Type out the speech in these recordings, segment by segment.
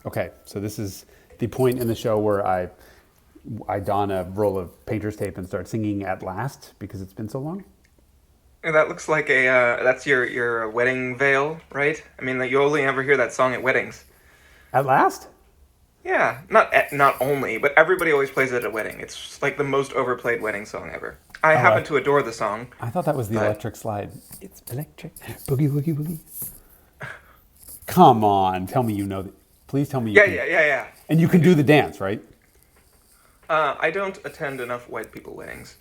Okay, so this is the point in the show where I don a roll of painter's tape and start singing At Last because it's been so long. And that looks like that's your wedding veil, right? I mean, like, you only ever hear that song at weddings. At Last? Yeah, not only, but everybody always plays it at a wedding. It's like the most overplayed wedding song ever. I Oh, happen to adore the song, I thought that was the but electric slide. It's electric. Boogie, woogie, woogie. Come on, tell me you know that. Please tell me you yeah, can. yeah, yeah, yeah. And you can do the dance, right? I don't attend enough white people weddings.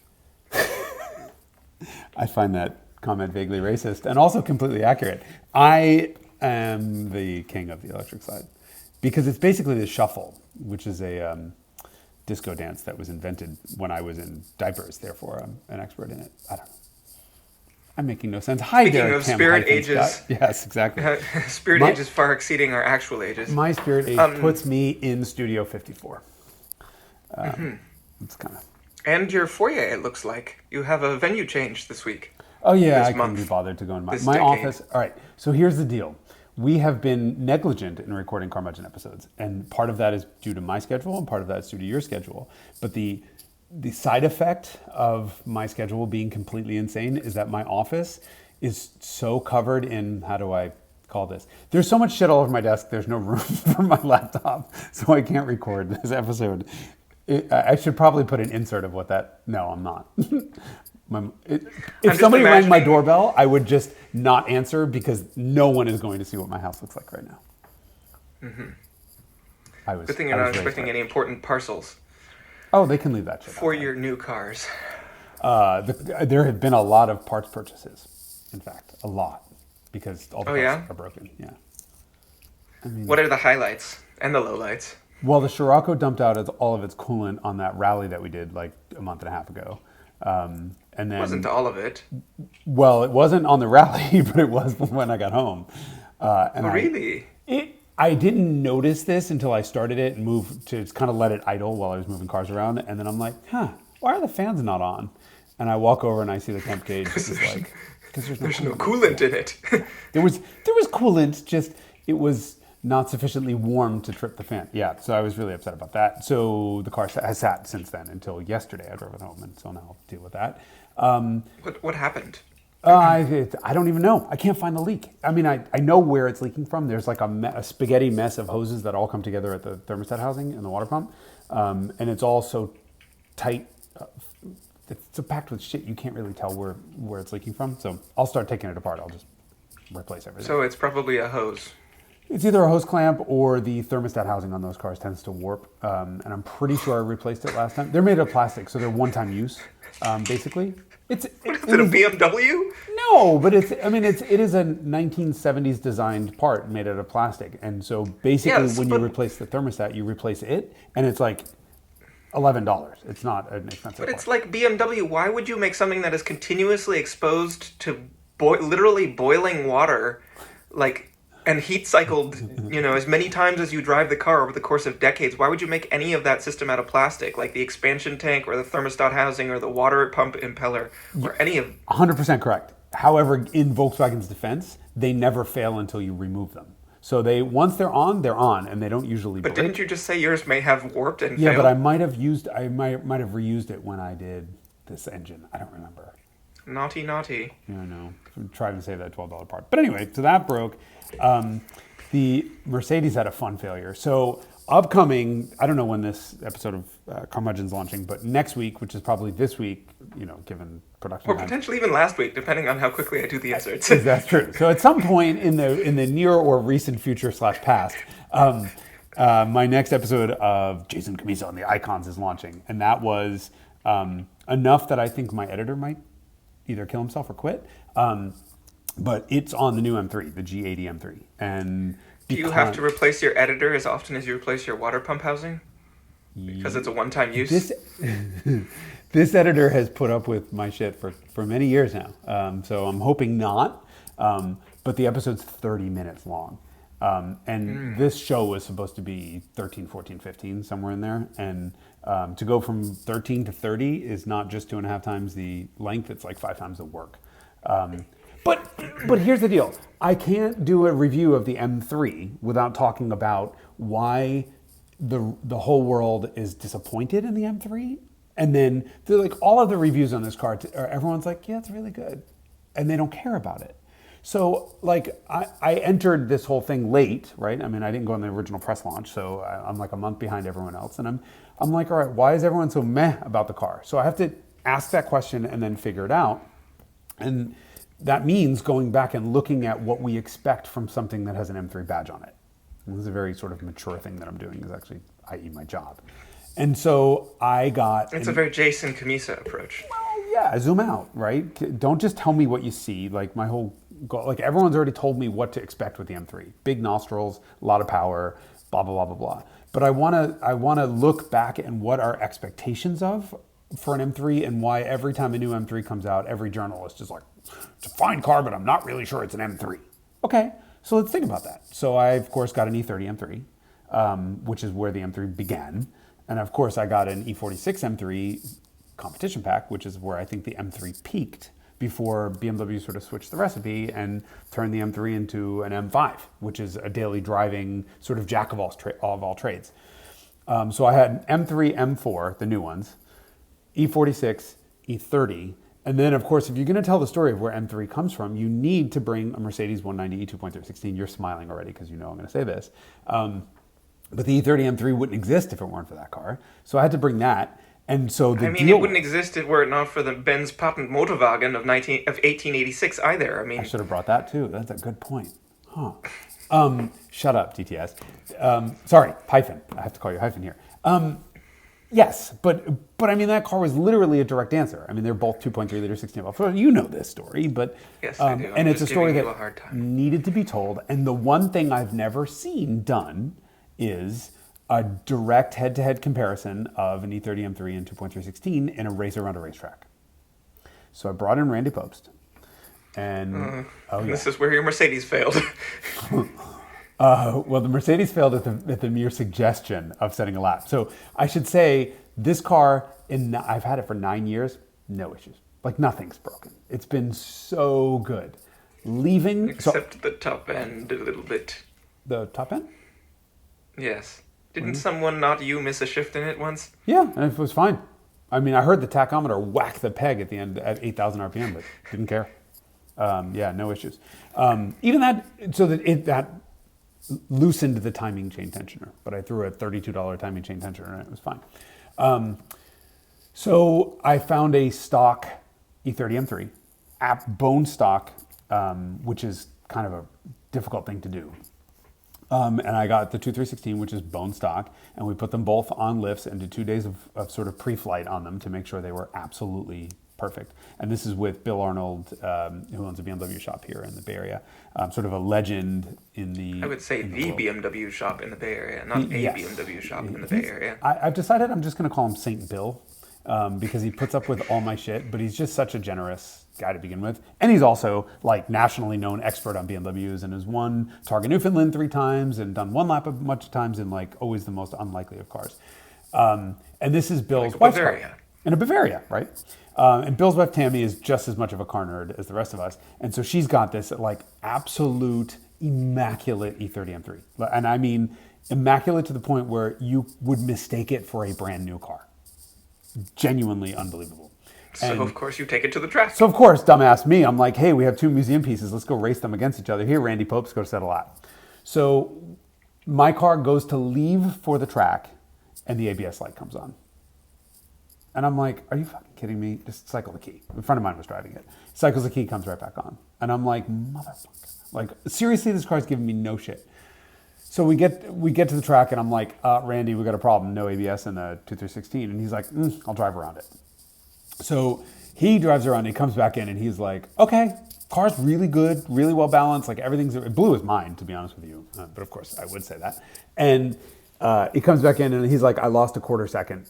I find that comment vaguely racist and also completely accurate. I am the king of the electric slide because it's basically the shuffle, which is a disco dance that was invented when I was in diapers. Therefore, I'm an expert in it. I don't know. I'm making no sense. Hi Speaking there, of Tim spirit hyphen ages, Scott. Yes, exactly. spirit My, ages far exceeding our actual ages. my spirit age puts me in Studio 54. It's kind of. And your foyer, it looks like. You have a venue change this week, Oh yeah, this I couldn't be month, bothered to go in this my decade. office. All right, so here's the deal. We have been negligent in recording Carmudgeon episodes, and part of that is due to my schedule, and part of that is due to your schedule. But the side effect of my schedule being completely insane is that my office is so covered in, how do I call this? There's so much shit all over my desk. There's no room for my laptop, so I can't record this episode. I should probably put an insert of what that. No, I'm not. If I'm just somebody rang my imagining. doorbell, I would just not answer because no one is going to see what my house looks like right now. Good thing you're I was not very expecting excited. any important parcels Oh, they can leave that shit for outside. your new cars. There have been a lot of parts purchases. In fact, a lot because all the Oh parts yeah? are broken. Yeah. I mean, What are the highlights and the lowlights? well, the Scirocco dumped out all of its coolant on that rally that we did like a month and a half ago. And Wasn't then, all of it. well, it wasn't on the rally, but it was when I got home. And Oh, really? I didn't notice this until I started it and moved to kind of let it idle while I was moving cars around. And then I'm like, why are the fans not on? And I walk over and I see the temp gauge is like, because There's no coolant. coolant in it. There was coolant, just it was not sufficiently warm to trip the fan. Yeah, so I was really upset about that. So the car has sat since then until yesterday. I drove it home, and so now I'll deal with that. What happened? I don't even know. I can't find the leak. I mean, I know where it's leaking from. There's like a spaghetti mess of hoses that all come together at the thermostat housing and the water pump. And it's all so tight. It's so packed with shit, you can't really tell where it's leaking from. So I'll start taking it apart. I'll just replace everything. So it's probably a hose. It's either a hose clamp or the thermostat housing on those cars tends to warp. And I'm pretty sure I replaced it last time. They're made of plastic, so they're one-time use, basically. Is it a BMW? No, but it is a 1970s designed part made out of plastic. And so basically Yes, when you but replace the thermostat, you replace it, and it's like $11. It's not an expensive but part. it's like BMW. Why would you make something that is continuously exposed to literally boiling water, like and heat cycled, as many times as you drive the car over the course of decades? Why would you make any of that system out of plastic, like the expansion tank or the thermostat housing or the water pump impeller or any of? 100% correct. However, in Volkswagen's defense, they never fail until you remove them. So once they're on, and they don't usually But break. didn't you just say yours may have warped and Yeah, failed? but I might have reused it when I did this engine. I don't remember. Naughty, naughty. Yeah, I know. I'm trying to save that $12 part. But anyway, so that broke. The Mercedes had a fun failure. So upcoming, I don't know when this episode of Carmudgeon's launching, but next week, which is probably this week, given production Or time. potentially even last week, depending on how quickly I do the inserts. That's true. So at some point in the near or recent future / past, my next episode of Jason Camisa on the Icons is launching, and that was enough that I think my editor might either kill himself or quit. But it's on the new M3, the G80 M3, and Do you have to replace your editor as often as you replace your water pump housing? Because it's a one-time use? this this editor has put up with my shit for many years now. So I'm hoping not. But the episode's 30 minutes long. And this show was supposed to be 13, 14, 15, somewhere in there. And to go from 13 to 30 is not just 2.5 times the length, it's like 5 times the work. But here's the deal. I can't do a review of the M3 without talking about why the whole world is disappointed in the M3. And then they're like, all of the reviews on this car, everyone's like, yeah, it's really good. And they don't care about it. So like I entered this whole thing late, right? I mean, I didn't go on the original press launch, so I'm like a month behind everyone else. And I'm like, all right, why is everyone so meh about the car? So I have to ask that question and then figure it out. And that means going back and looking at what we expect from something that has an M3 badge on it. And this is a very sort of mature thing that I'm doing, is actually, i.e. my job. And so I got... It's a very Jason Camisa approach. Well, yeah, zoom out, right? Don't just tell me what you see. Like my whole goal, like everyone's already told me what to expect with the M3. Big nostrils, a lot of power, blah, blah, blah, blah, blah. But I wanna look back at what our expectations of for an M3 and why every time a new M3 comes out, every journalist is like, it's a fine car, but I'm not really sure it's an M3. Okay, so let's think about that. So I, of course, got an E30 M3, which is where the M3 began. And of course, I got an E46 M3 competition pack, which is where I think the M3 peaked before BMW sort of switched the recipe and turned the M3 into an M5, which is a daily driving sort of jack of all trades. So I had M3, M4, the new ones, E46, E30. And then, of course, if you're going to tell the story of where M3 comes from, you need to bring a Mercedes 190 E2.316. You're smiling already because you know I'm going to say this. But the E30 M3 wouldn't exist if it weren't for that car. So I had to bring that. And so it wouldn't exist were it not for the Benz patent Motorwagen of 1886 either. I mean, I should have brought that too. That's a good point. Huh. Shut up, DTS. Sorry, hyphen. I have to call you hyphen here. Yes, but I mean, that car was literally a direct answer. I mean, they're both 2.3 liter 16 valve. You know this story, but yes, I do. And it's a story that needed to be told. And the one thing I've never seen done is a direct head-to-head comparison of an E30 M3 and 2.316 in a race around a racetrack. So I brought in Randy Pobst, and this is where your Mercedes failed. Well, the Mercedes failed at the mere suggestion of setting a lap. So I should say this car, I've had it for 9 years, no issues. Like nothing's broken. It's been so good. Except the top end a little bit. The top end? Yes. Didn't someone, not you, miss a shift in it once? Yeah, and it was fine. I mean, I heard the tachometer whack the peg at the end at 8,000 RPM, but didn't care. Yeah, no issues. Even that, so that loosened the timing chain tensioner, but I threw a $32 timing chain tensioner and it was fine. So I found a stock E30 M3, bone stock, which is kind of a difficult thing to do. And I got the 2316, which is bone stock, and we put them both on lifts and did 2 days of sort of pre-flight on them to make sure they were absolutely perfect. And this is with Bill Arnold, who owns a BMW shop here in the Bay Area, sort of a legend in the... I would say the BMW shop in the Bay Area, not BMW shop in the Bay Area. I've decided I'm just going to call him Saint Bill because he puts up with all my shit, but he's just such a generous guy to begin with. And he's also like nationally known expert on BMWs and has won Targa Newfoundland 3 times and done one lap a bunch of times in like always the most unlikely of cars. And this is Bill's wife's car. In a Bavaria, right? And Bill's wife Tammy is just as much of a car nerd as the rest of us. And so she's got this like absolute immaculate E30 M3. And I mean immaculate to the point where you would mistake it for a brand new car. Genuinely unbelievable. So, of course, you take it to the track. So, of course, dumbass me, I'm like, hey, we have 2 museum pieces. Let's go race them against each other. Here, Randy Pobst, go set a lap. So, my car goes to leave for the track, and the ABS light comes on. And I'm like, are you fucking kidding me? Just cycle the key. A friend of mine was driving it. Cycles the key, comes right back on. And I'm like, motherfucker. Like, seriously, this car's giving me no shit. So we get to the track, and I'm like, Randy, we got a problem. No ABS in the 2316. And he's like, I'll drive around it. So he drives around, and he comes back in, and he's like, okay, car's really good, really well balanced. Like everything's, it blew his mind, to be honest with you. But of course, I would say that. And he comes back in, and he's like, I lost a quarter second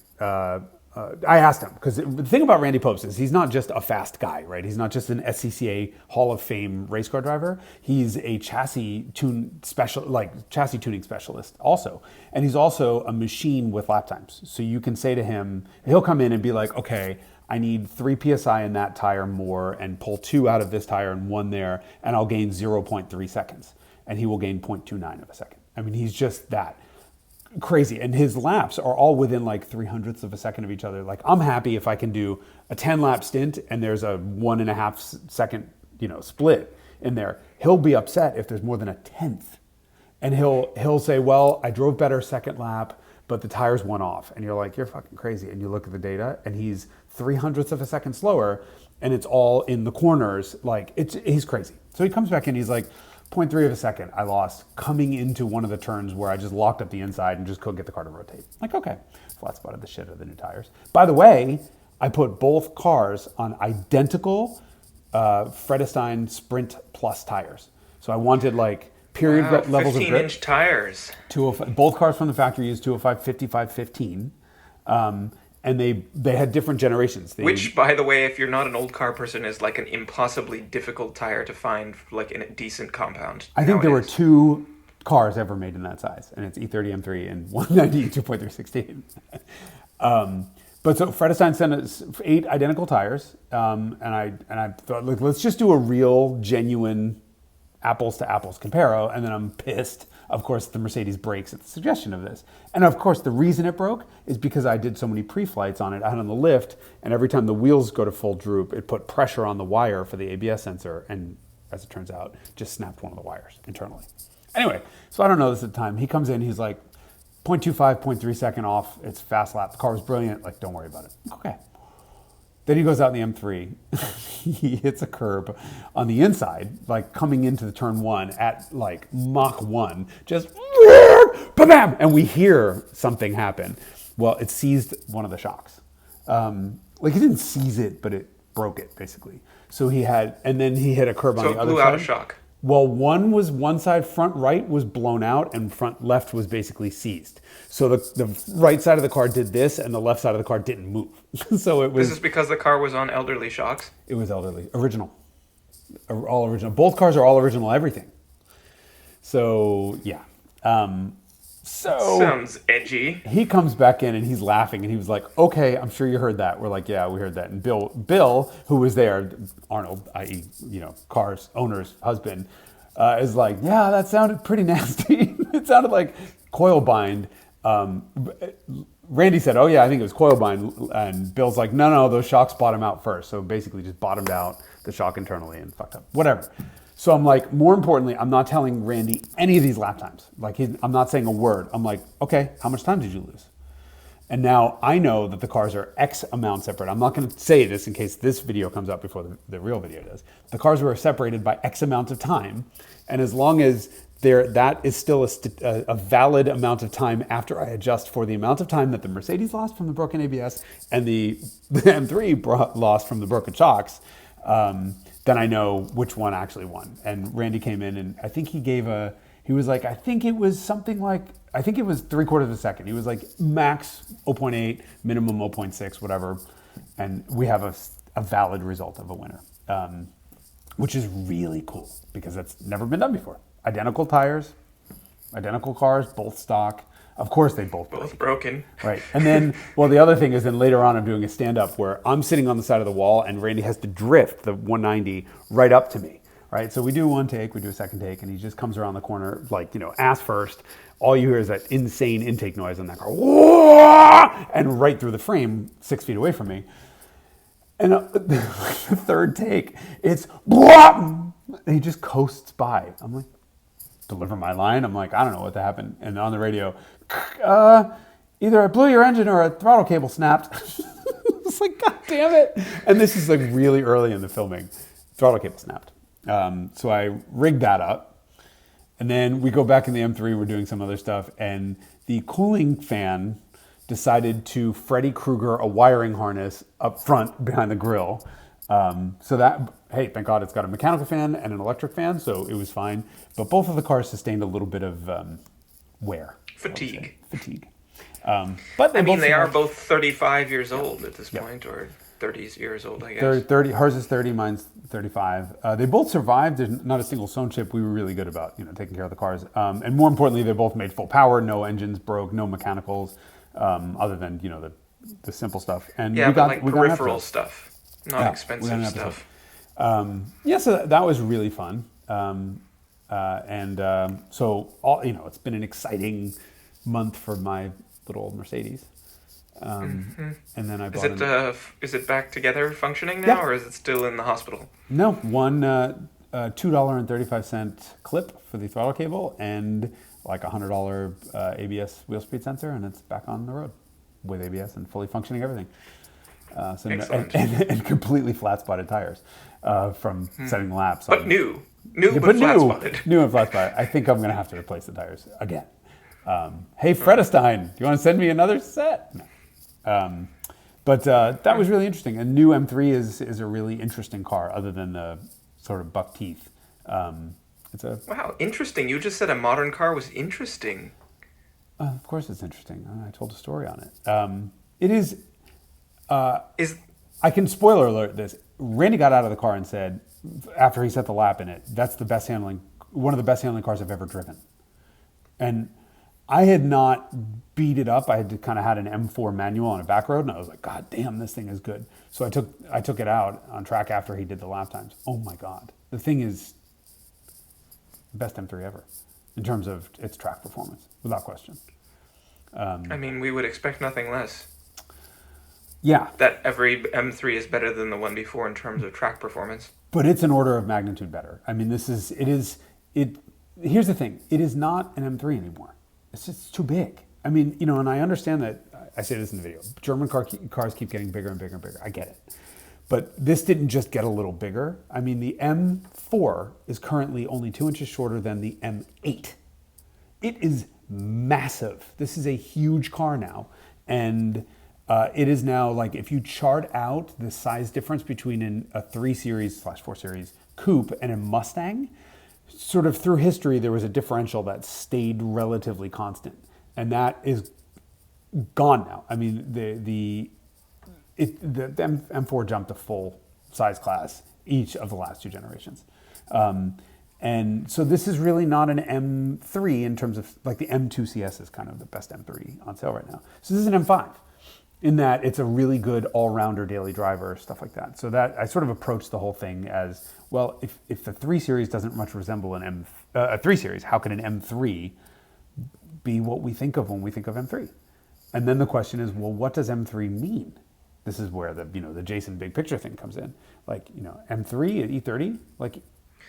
I asked him, because the thing about Randy Popes is he's not just a fast guy, right? He's not just an SCCA Hall of Fame race car driver. He's a chassis tuning specialist also. And he's also a machine with lap times. So you can say to him, he'll come in and be like, okay, I need 3 PSI in that tire more and pull 2 out of this tire and 1 there, and I'll gain 0.3 seconds. And he will gain 0.29 of a second. I mean, he's just that crazy. And his laps are all within like 0.03 of a second of each other. Like, I'm happy if I can do a 10-lap stint and there's a 1.5 second, split in there. He'll be upset if there's more than a tenth. And he'll say, well, I drove better second lap, but the tires went off. And you're like, you're fucking crazy. And you look at the data and he's 0.03 of a second slower, and it's all in the corners. Like, he's crazy. So he comes back in, he's like, 0.3 of a second I lost coming into one of the turns where I just locked up the inside and just couldn't get the car to rotate. Like, okay, flat spotted the shit out of the new tires. By the way, I put both cars on identical Fredestein Sprint Plus tires. So I wanted like period levels of grip. 15-inch tires. 205, both cars from the factory use 205, 55, 15. And they had different generations. Which, by the way, if you're not an old car person, is like an impossibly difficult tire to find like in a decent compound. I think there were 2 cars ever made in that size, and it's E30 M3 and 190 2.316. But so Fredestein sent us 8 identical tires, and I thought, look, let's just do a real, genuine apples to apples comparo, and then I'm pissed. Of course, the Mercedes breaks at the suggestion of this. And of course, the reason it broke is because I did so many pre-flights on it out on the lift, and every time the wheels go to full droop, it put pressure on the wire for the ABS sensor, and as it turns out, just snapped one of the wires internally. Anyway, so I don't know this at the time. He comes in, he's like, 0.25, 0.3 second off, it's fast lap. The car was brilliant, like, don't worry about it. Okay. Then he goes out in the M3. He hits a curb on the inside, like coming into the turn 1 at like Mach 1, just bam, and we hear something happen. Well, it seized one of the shocks. Like, he didn't seize it, but it broke it basically. So and then he hit a curb on the other side. So it blew out a shock. Well, one side front right was blown out and front left was basically seized. So the right side of the car did this and the left side of the car didn't move. So it was. This is because the car was on elderly shocks? It was elderly. Original. All original. Both cars are all original everything. So, yeah. Sounds edgy. He comes back in and he's laughing and he was like, okay, I'm sure you heard that. We're like, yeah, we heard that. And Bill, who was there, Arnold, i.e., car's owner's husband, is like, yeah, that sounded pretty nasty. It sounded like coil bind. Randy said, oh yeah, I think it was coil bind. And Bill's like, no, those shocks bottom out first. So basically just bottomed out the shock internally and fucked up. Whatever. So I'm like, more importantly, I'm not telling Randy any of these lap times. Like, I'm not saying a word. I'm like, okay, how much time did you lose? And now I know that the cars are X amount separate. I'm not going to say this in case this video comes out before the real video does. The cars were separated by X amount of time. And as long as that is still a valid amount of time after I adjust for the amount of time that the Mercedes lost from the broken ABS and the M3 lost from the broken shocks, then I know which one actually won. And Randy came in and I think he was like, I think it was 0.75 of a second. He was like max 0.8, minimum 0.6, whatever. And we have a valid result of a winner, which is really cool because that's never been done before. Identical tires, identical cars, both stock. Of course, they both broken. Right. And then, well, the other thing is then later on I'm doing a stand-up where I'm sitting on the side of the wall and Randy has to drift the 190 right up to me, right? So we do one take, we do a second take, and he just comes around the corner, like, ass first. All you hear is that insane intake noise on that car. Whoa! And right through the frame, 6 feet away from me. And the third take, it's and he just coasts by. I'm like, deliver my line. I'm like, I don't know what happened. And on the radio, either I blew your engine or a throttle cable snapped. It's like, God damn it. And this is like really early in the filming. Throttle cable snapped. So I rigged that up. And then we go back in the M3, we're doing some other stuff. And the cooling fan decided to Freddy Krueger a wiring harness up front behind the grill. So that, hey, thank God it's got a mechanical fan and an electric fan, so it was fine. But both of the cars sustained a little bit of wear. Fatigue. But I mean, they are survived. both 35 years old at this Yep. point, or 30 years old, I guess. 30, hers is 30, mine's 35. They both survived. There's not a single stone chip. We were really good about taking care of the cars. And more importantly, they both made full power. No engines broke. No mechanicals, other than the simple stuff. And Yeah, we but got like we got an peripheral episode. stuff, not Yeah, we got expensive an episode. stuff. So that was really fun. So it's been an exciting month for my little old Mercedes. And then I bought Is it back together functioning now, Yeah. or is it still in the hospital? No, one $2.35 clip for the throttle cable and like $100 ABS wheel speed sensor, and it's back on the road with ABS and fully functioning everything. Excellent. And completely flat spotted tires from setting laps. But on- new Yeah, but flat spotted. new and flat spotted. I think I'm going to have to replace the tires again. Hey, Fredestein, do you want to send me another set? No. But that was really interesting. A new M3 is a really interesting car, other than the sort of buck teeth. Wow, interesting. You just said a modern car was interesting. Of course, it's interesting. I told a story on it. It is. Is I can spoiler alert this. Randy got out of the car and said, after he set the lap in it, that's one of the best handling cars I've ever driven. And I had not beat it up. I had kind of had an M4 manual on a back road, and I was like, God damn, this thing is good. So I took it out on track after he did the lap times. Oh my God, the thing is best M3 ever in terms of its track performance, without question. I mean, we would expect nothing less. Yeah, That every M3 is better than the one before in terms of track performance. but it's an order of magnitude better. I mean, here's the thing. It is not an M3 anymore. It's just too big. I mean, and I understand that. I say this in the video. German cars keep getting bigger and bigger and bigger. I get it. But this didn't just get a little bigger. I mean, the M4 is currently only 2 inches shorter than the M8. It is massive. This is a huge car now. And it is now, like, if you chart out the size difference between a 3 Series/4 Series coupe and a Mustang, sort of through history, there was a differential that stayed relatively constant. And that is gone now. I mean, the M4 jumped a full size class each of the last 2 generations. And so this is really not an M3 in terms of, like, the M2 CS is kind of the best M3 on sale right now. So this is an M5 in that it's a really good all-rounder daily driver, stuff like that. So that I sort of approached the whole thing as, well, if the 3 Series doesn't much resemble a 3 Series, how can an M3 be what we think of when we think of M3? And then the question is, well, what does M3 mean? This is where the Jason big picture thing comes in. Like, M3 at E30, like,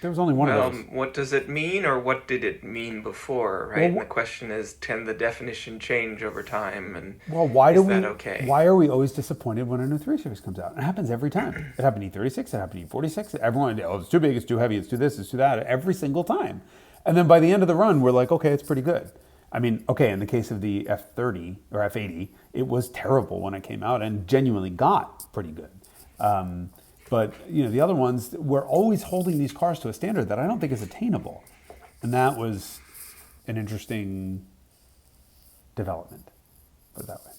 there was only one of those. What does it mean, or what did it mean before, right? And the question is, can the definition change over time? And why okay? Why are we always disappointed when a new 3 Series comes out? It happens every time. It happened E36, it happened E46. Everyone, it's too big, it's too heavy, it's too this, it's too that, every single time. And then by the end of the run, we're like, okay, it's pretty good. I mean, okay, in the case of the F30 or F80, it was terrible when it came out and genuinely got pretty good. But the other ones, we're always holding these cars to a standard that I don't think is attainable. And that was an interesting development, put it that way.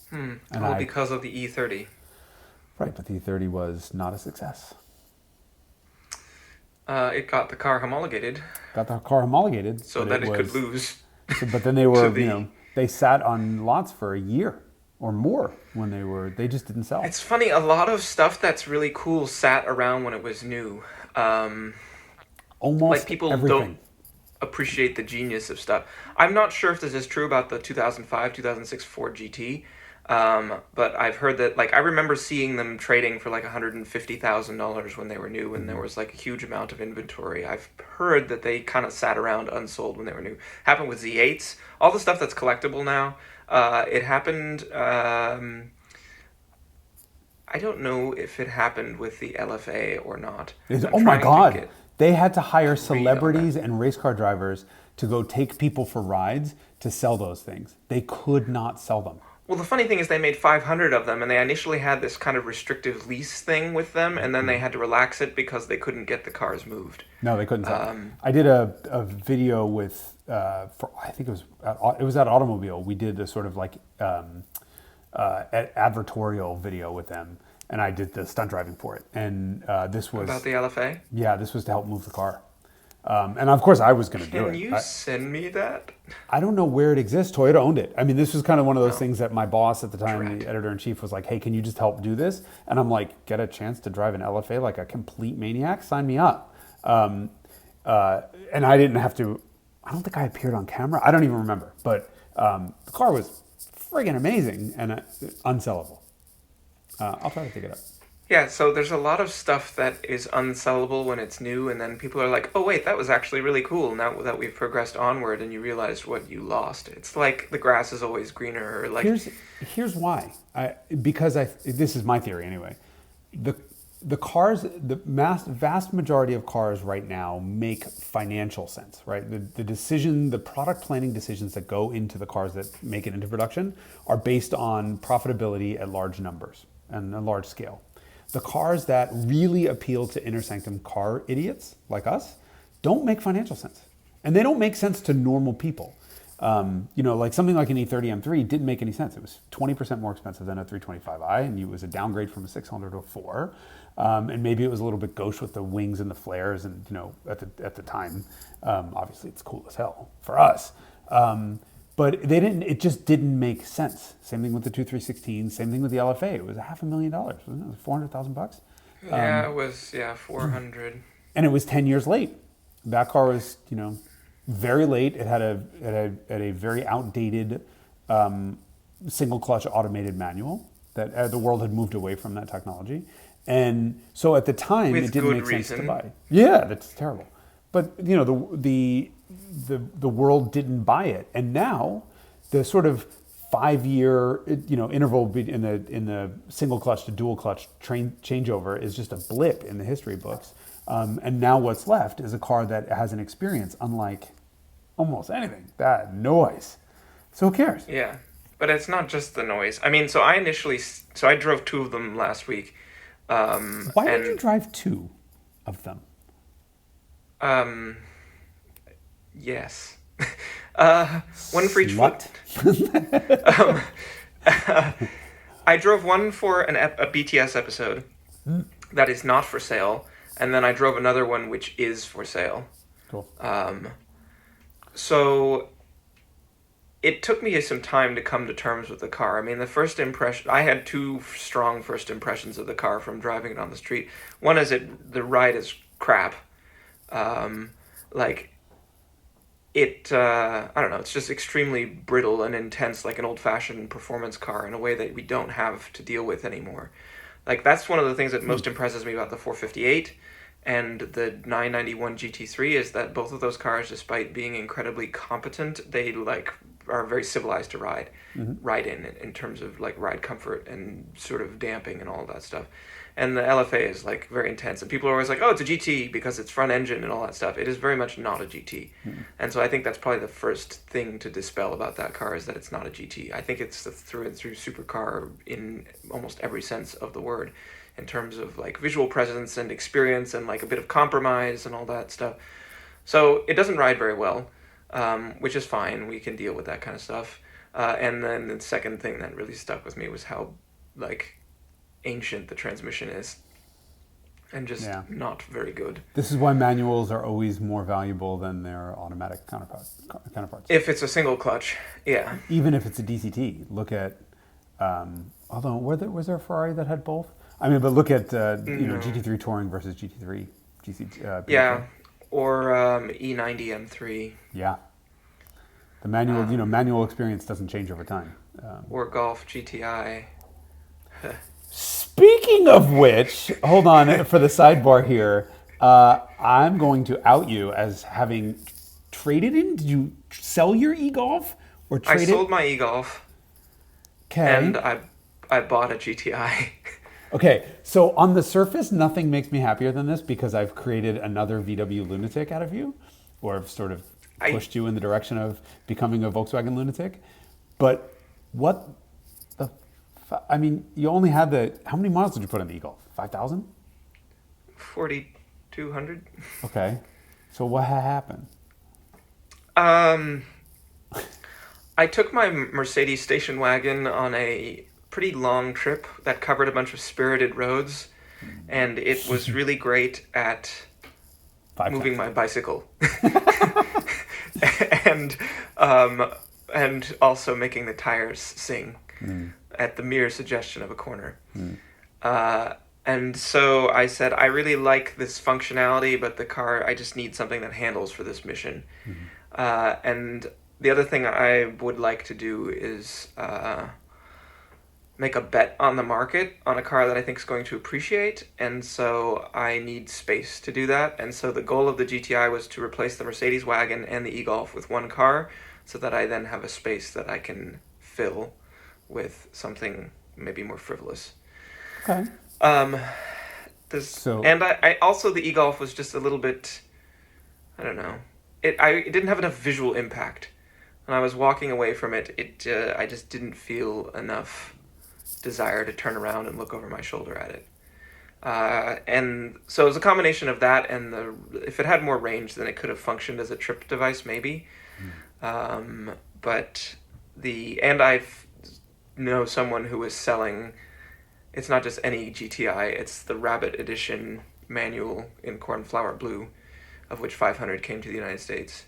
Because of the E30. Right, but the E30 was not a success. It got the car homologated. Got the car homologated. So that it could lose. But then they were, they sat on lots for a year or more when they just didn't sell. It's funny, a lot of stuff that's really cool sat around when it was new. Almost like, people everything. don't appreciate the genius of stuff. I'm not sure if this is true about the 2005, 2006 Ford GT, but I've heard that, like, I remember seeing them trading for like $150,000 when they were new, and there was like a huge amount of inventory. I've heard that they kind of sat around unsold when they were new. Happened with Z8s, all the stuff that's collectible now. It happened. I don't know if it happened with the LFA or not. Oh my God! They had to hire celebrities and race car drivers to go take people for rides to sell those things. They could not sell them. Well, the funny thing is they made 500 of them, and they initially had this kind of restrictive lease thing with them, and then they had to relax it because they couldn't get the cars moved. No, they couldn't sell. I did a video with, I think it was at Automobile. We did a sort of like advertorial video with them, and I did the stunt driving for it. And this was About the LFA? Yeah, this was to help move the car. And of course, I was going to do it. Can you send me that? I don't know where it exists. Toyota owned it. I mean, this was kind of one of those things that my boss at the time, Correct. the editor-in-chief, was like, hey, can you just help do this? And I'm like, get a chance to drive an LFA like a complete maniac? Sign me up. And I didn't have to, I don't think I appeared on camera. I don't even remember. But the car was friggin' amazing and unsellable. I'll try to pick it up. Yeah, so there's a lot of stuff that is unsellable when it's new, and then people are like, oh, wait, that was actually really cool now that we've progressed onward and you realized what you lost. It's like the grass is always greener. Or like Here's why. This is my theory anyway. The cars, the vast majority of cars right now make financial sense, right? The product planning decisions that go into the cars that make it into production are based on profitability at large numbers and a large scale. The cars that really appeal to inner sanctum car idiots like us don't make financial sense. And they don't make sense to normal people. Like something like an E30 M3 didn't make any sense. It was 20% more expensive than a 325i, and it was a downgrade from a 600 to a 4. And maybe it was a little bit gauche with the wings and the flares, and at the time, obviously it's cool as hell for us. But it just didn't make sense. Same thing with the 2316, same thing with the LFA. It was $500,000, wasn't it? $400,000. Yeah, it was 400. And it was 10 years late. That car was, very late. It had a very outdated single clutch automated manual that the world had moved away from that technology. And so at the time, With it didn't good make sense to reason. buy. Yeah, that's terrible. But the world didn't buy it, and now the sort of 5-year interval in the single clutch to dual clutch changeover is just a blip in the history books. And now what's left is a car that has an experience unlike almost anything. That noise. So who cares? Yeah, but it's not just the noise. I mean, so I drove 2 of them last week. Why did you drive 2 of them? Yes. One for each foot. I drove one for a BTS episode that is not for sale, and then I drove another one which is for sale. Cool. So it took me some time to come to terms with the car. I mean, I had 2 strong first impressions of the car from driving it on the street. One is the ride is crap. I don't know, it's just extremely brittle and intense, like an old-fashioned performance car in a way that we don't have to deal with anymore. Like, that's one of the things that most impresses me about the 458 and the 991 GT3 is that both of those cars, despite being incredibly competent, they are very civilized to ride in terms of ride comfort and sort of damping and all that stuff. And the LFA is very intense, and people are always like, oh, it's a GT because it's front engine and all that stuff. It is very much not a GT. And so I think that's probably the first thing to dispel about that car is that it's not a GT. I think it's the through and through supercar in almost every sense of the word, in terms of visual presence and experience and a bit of compromise and all that stuff. So it doesn't ride very well, which is fine. We can deal with that kind of stuff. And then the second thing that really stuck with me was how ancient the transmission is, and just not very good. This is why manuals are always more valuable than their automatic counterparts. If it's a single clutch, yeah. Even if it's a DCT, look at. Although was there a Ferrari that had both? I mean, but look at GT3 Touring versus GT3 GC. Yeah, or E90 M3. Yeah. The manual, manual experience doesn't change over time. Or Golf GTI. Speaking of which, hold on for the sidebar here. I'm going to out you as having traded in. Did you sell your e-Golf or trade it? I sold my e-Golf. Okay. And I bought a GTI. Okay, so on the surface, nothing makes me happier than this because I've created another VW lunatic out of you, or I've sort of pushed you in the direction of becoming a Volkswagen lunatic. But what I mean, you only had how many miles did you put on the e-Golf? 5,000? 4,200. Okay. So what happened? I took my Mercedes station wagon on a pretty long trip that covered a bunch of spirited roads, and it was really great at moving my bicycle. and and also making the tires sing at the mere suggestion of a corner. And so I said, I really like this functionality, but the car, I just need something that handles for this mission. And the other thing I would like to do is make a bet on the market on a car that I think is going to appreciate, and so I need space to do that. And so the goal of the GTI was to replace the Mercedes wagon and the e-Golf with one car, so that I then have a space that I can fill with something maybe more frivolous. Okay. And I also, the e-Golf was just a little bit, I don't know, it didn't have enough visual impact. When I was walking away from it, I just didn't feel enough desire to turn around and look over my shoulder at it. And so it was a combination of that and if it had more range, then it could have functioned as a trip device, maybe. But I know someone who was selling, it's not just any GTI, it's the Rabbit Edition manual in cornflower blue, of which 500 came to the United States.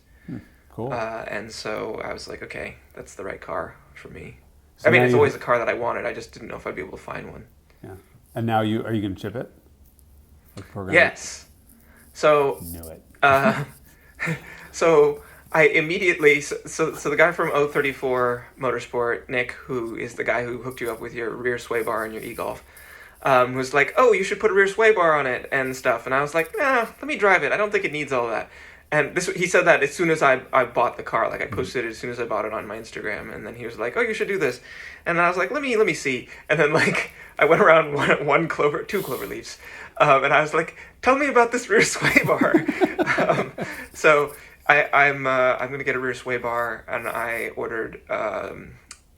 Cool. And so I was like, okay, that's the right car for me. So I mean, it's always a car that I wanted. I just didn't know if I'd be able to find one. Yeah. And now are you going to chip it? Like program Yes. So. Knew it. So I immediately, so the guy from 034 Motorsport, Nick, who is the guy who hooked you up with your rear sway bar and your e-Golf, was like, oh, you should put a rear sway bar on it and stuff. And I was like, let me drive it. I don't think it needs all that. And he said that as soon as I bought the car. Like, I posted it as soon as I bought it on my Instagram. And then he was like, oh, you should do this. And I was like, let me see. And then, like, I went around two clover leaves. And I was like, tell me about this rear sway bar. So I'm going to get a rear sway bar. And I ordered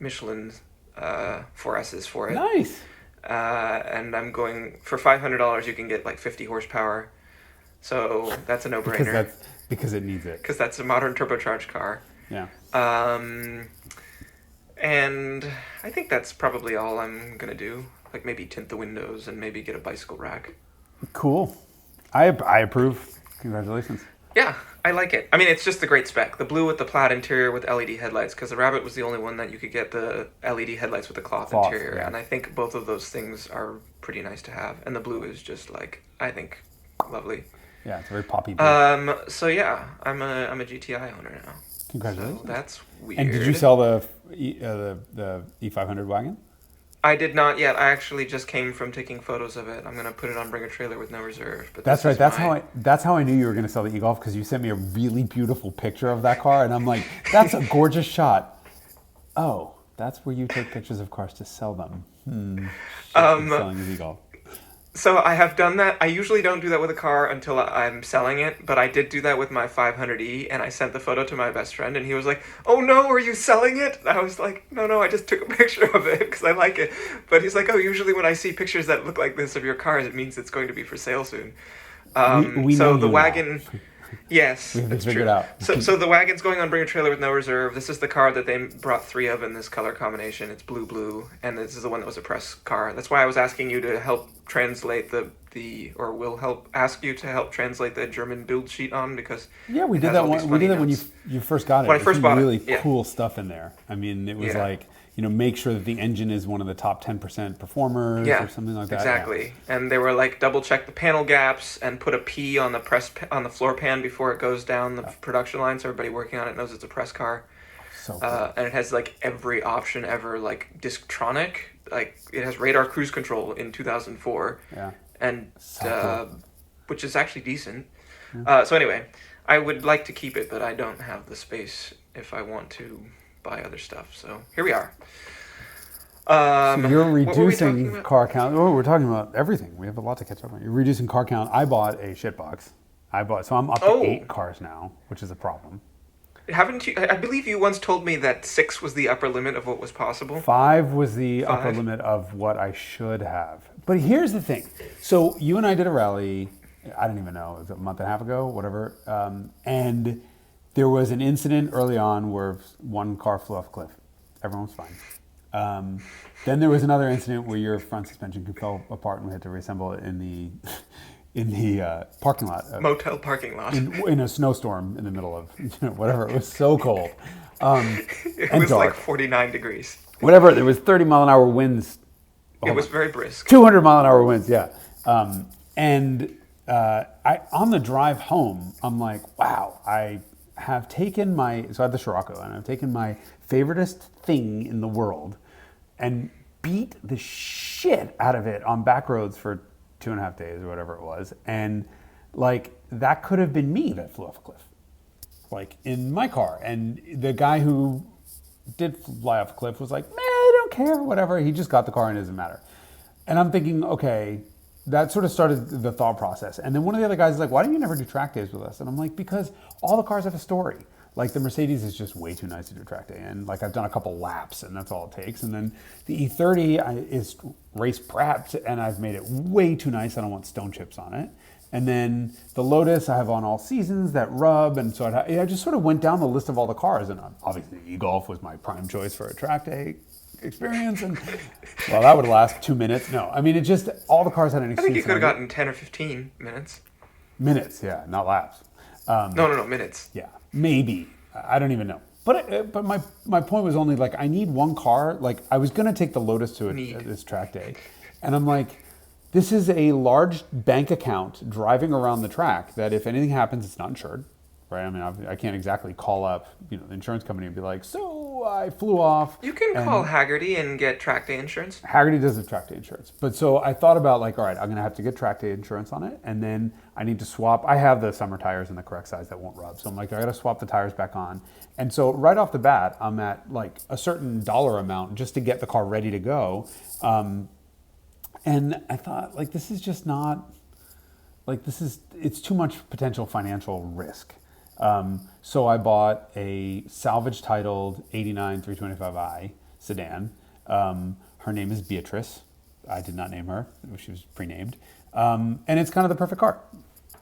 Michelin 4S's for it. Nice. And I'm going, for $500, you can get, like, 50 horsepower. So that's a no-brainer. Because it needs it. Because that's a modern turbocharged car. Yeah. And I think that's probably all I'm going to do. Like maybe tint the windows and maybe get a bicycle rack. Cool. I approve. Congratulations. Yeah, I like it. I mean, it's just a great spec. The blue with the plaid interior with LED headlights, because the Rabbit was the only one that you could get the LED headlights with the cloth interior. Yeah. And I think both of those things are pretty nice to have. And the blue is just like, I think, lovely. Yeah, it's a very poppy blue. So yeah, I'm a GTI owner now. Congratulations. So that's weird. And did you sell the E500 wagon? I did not yet. I actually just came from taking photos of it. I'm gonna put it on Bring a Trailer with no reserve. But that's right. That's how I knew you were gonna sell the e-Golf, because you sent me a really beautiful picture of that car, and I'm like, that's a gorgeous shot. Oh, that's where you take pictures of cars to sell them. Selling the e-Golf. So I have done that. I usually don't do that with a car until I'm selling it, but I did do that with my 500e, and I sent the photo to my best friend, and he was like, oh no, are you selling it? And I was like, no, I just took a picture of it because I like it. But he's like, oh, usually when I see pictures that look like this of your cars, it means it's going to be for sale soon. We so know the you wagon... Now. Yes, that's true. It out. So the wagon's going on Bring a Trailer with no reserve. This is the car that they brought 3 of in this color combination. It's blue, and this is the one that was a press car. That's why I was asking you to help translate or will help ask you to help translate the German build sheet on, because we did that one. We did that when you first got it. When I first bought really cool stuff in there. I mean, it was like, make sure that the engine is one of the top 10% performers or something like that. Exactly. Yeah. And they were like, double check the panel gaps and put a P on the on the floor pan before it goes down the production line, so everybody working on it knows it's a press car. So cool. And it has like every option ever, like Disktronic, like it has radar cruise control in 2004. Yeah. And so cool. Which is actually decent. Yeah. So anyway, I would like to keep it, but I don't have the space if I want to buy other stuff. So here we are. So you're reducing car count. Oh, we're talking about everything. We have a lot to catch up on. You're reducing car count. I bought a shitbox. So I'm up to 8 cars now, which is a problem. Haven't you? I believe you once told me that 6 was the upper limit of what was possible. 5 was the upper 5. limit of what I should have. But here's the thing. So you and I did a rally, I don't even know, it was a month and a half ago, whatever. And there was an incident early on where one car flew off a cliff. Everyone was fine. Then there was another incident where your front suspension fell apart and we had to reassemble it in the parking lot. Motel parking lot. In a snowstorm in the middle of whatever. It was so cold. It and was dark. like 49 degrees. Whatever. There was 30 mile an hour winds. It was very brisk. 200 mile an hour winds. Yeah. On the drive home, I'm like, wow, I have taken so I had the Scirocco, and I've taken my favoriteest thing in the world and beat the shit out of it on back roads for 2.5 days or whatever it was. And like, that could have been me that flew off a cliff, like in my car. And the guy who did fly off a cliff was like, man, I don't care, whatever. He just got the car and it doesn't matter. And I'm thinking, okay, that sort of started the thought process. And then one of the other guys is like, why don't you never do track days with us? And I'm like, because all the cars have a story. Like the Mercedes is just way too nice to do a track day. And like I've done a couple laps and that's all it takes. And then the E30 is race prepped and I've made it way too nice. I don't want stone chips on it. And then the Lotus I have on all seasons that rub. And so I just sort of went down the list of all the cars. And obviously the E-Golf was my prime choice for a track day experience. And well, that would last 2 minutes. No, I mean, it just, all the cars had an I excuse. think you could have gotten 10 or 15 minutes. Minutes, yeah, not laps. No, minutes. Yeah, maybe. I don't even know. But my point was only like, I need one car. Like I was going to take the Lotus to this track day. And I'm like, this is a large bank account driving around the track that if anything happens, it's not insured. Right? I mean, I can't exactly call up, the insurance company and be like, so I flew off. You can call Haggerty and get track day insurance. Haggerty does have track day insurance. But so I thought about like, all right, I'm going to have to get track day insurance on it. And then I need to swap. I have the summer tires in the correct size that won't rub. So I'm like, I got to swap the tires back on. And so right off the bat, I'm at like a certain dollar amount just to get the car ready to go. And I thought like, this is just not, like it's too much potential financial risk. So I bought a salvage titled 89 325i sedan. Her name is Beatrice. I did not name her. She was pre-named. And it's kind of the perfect car.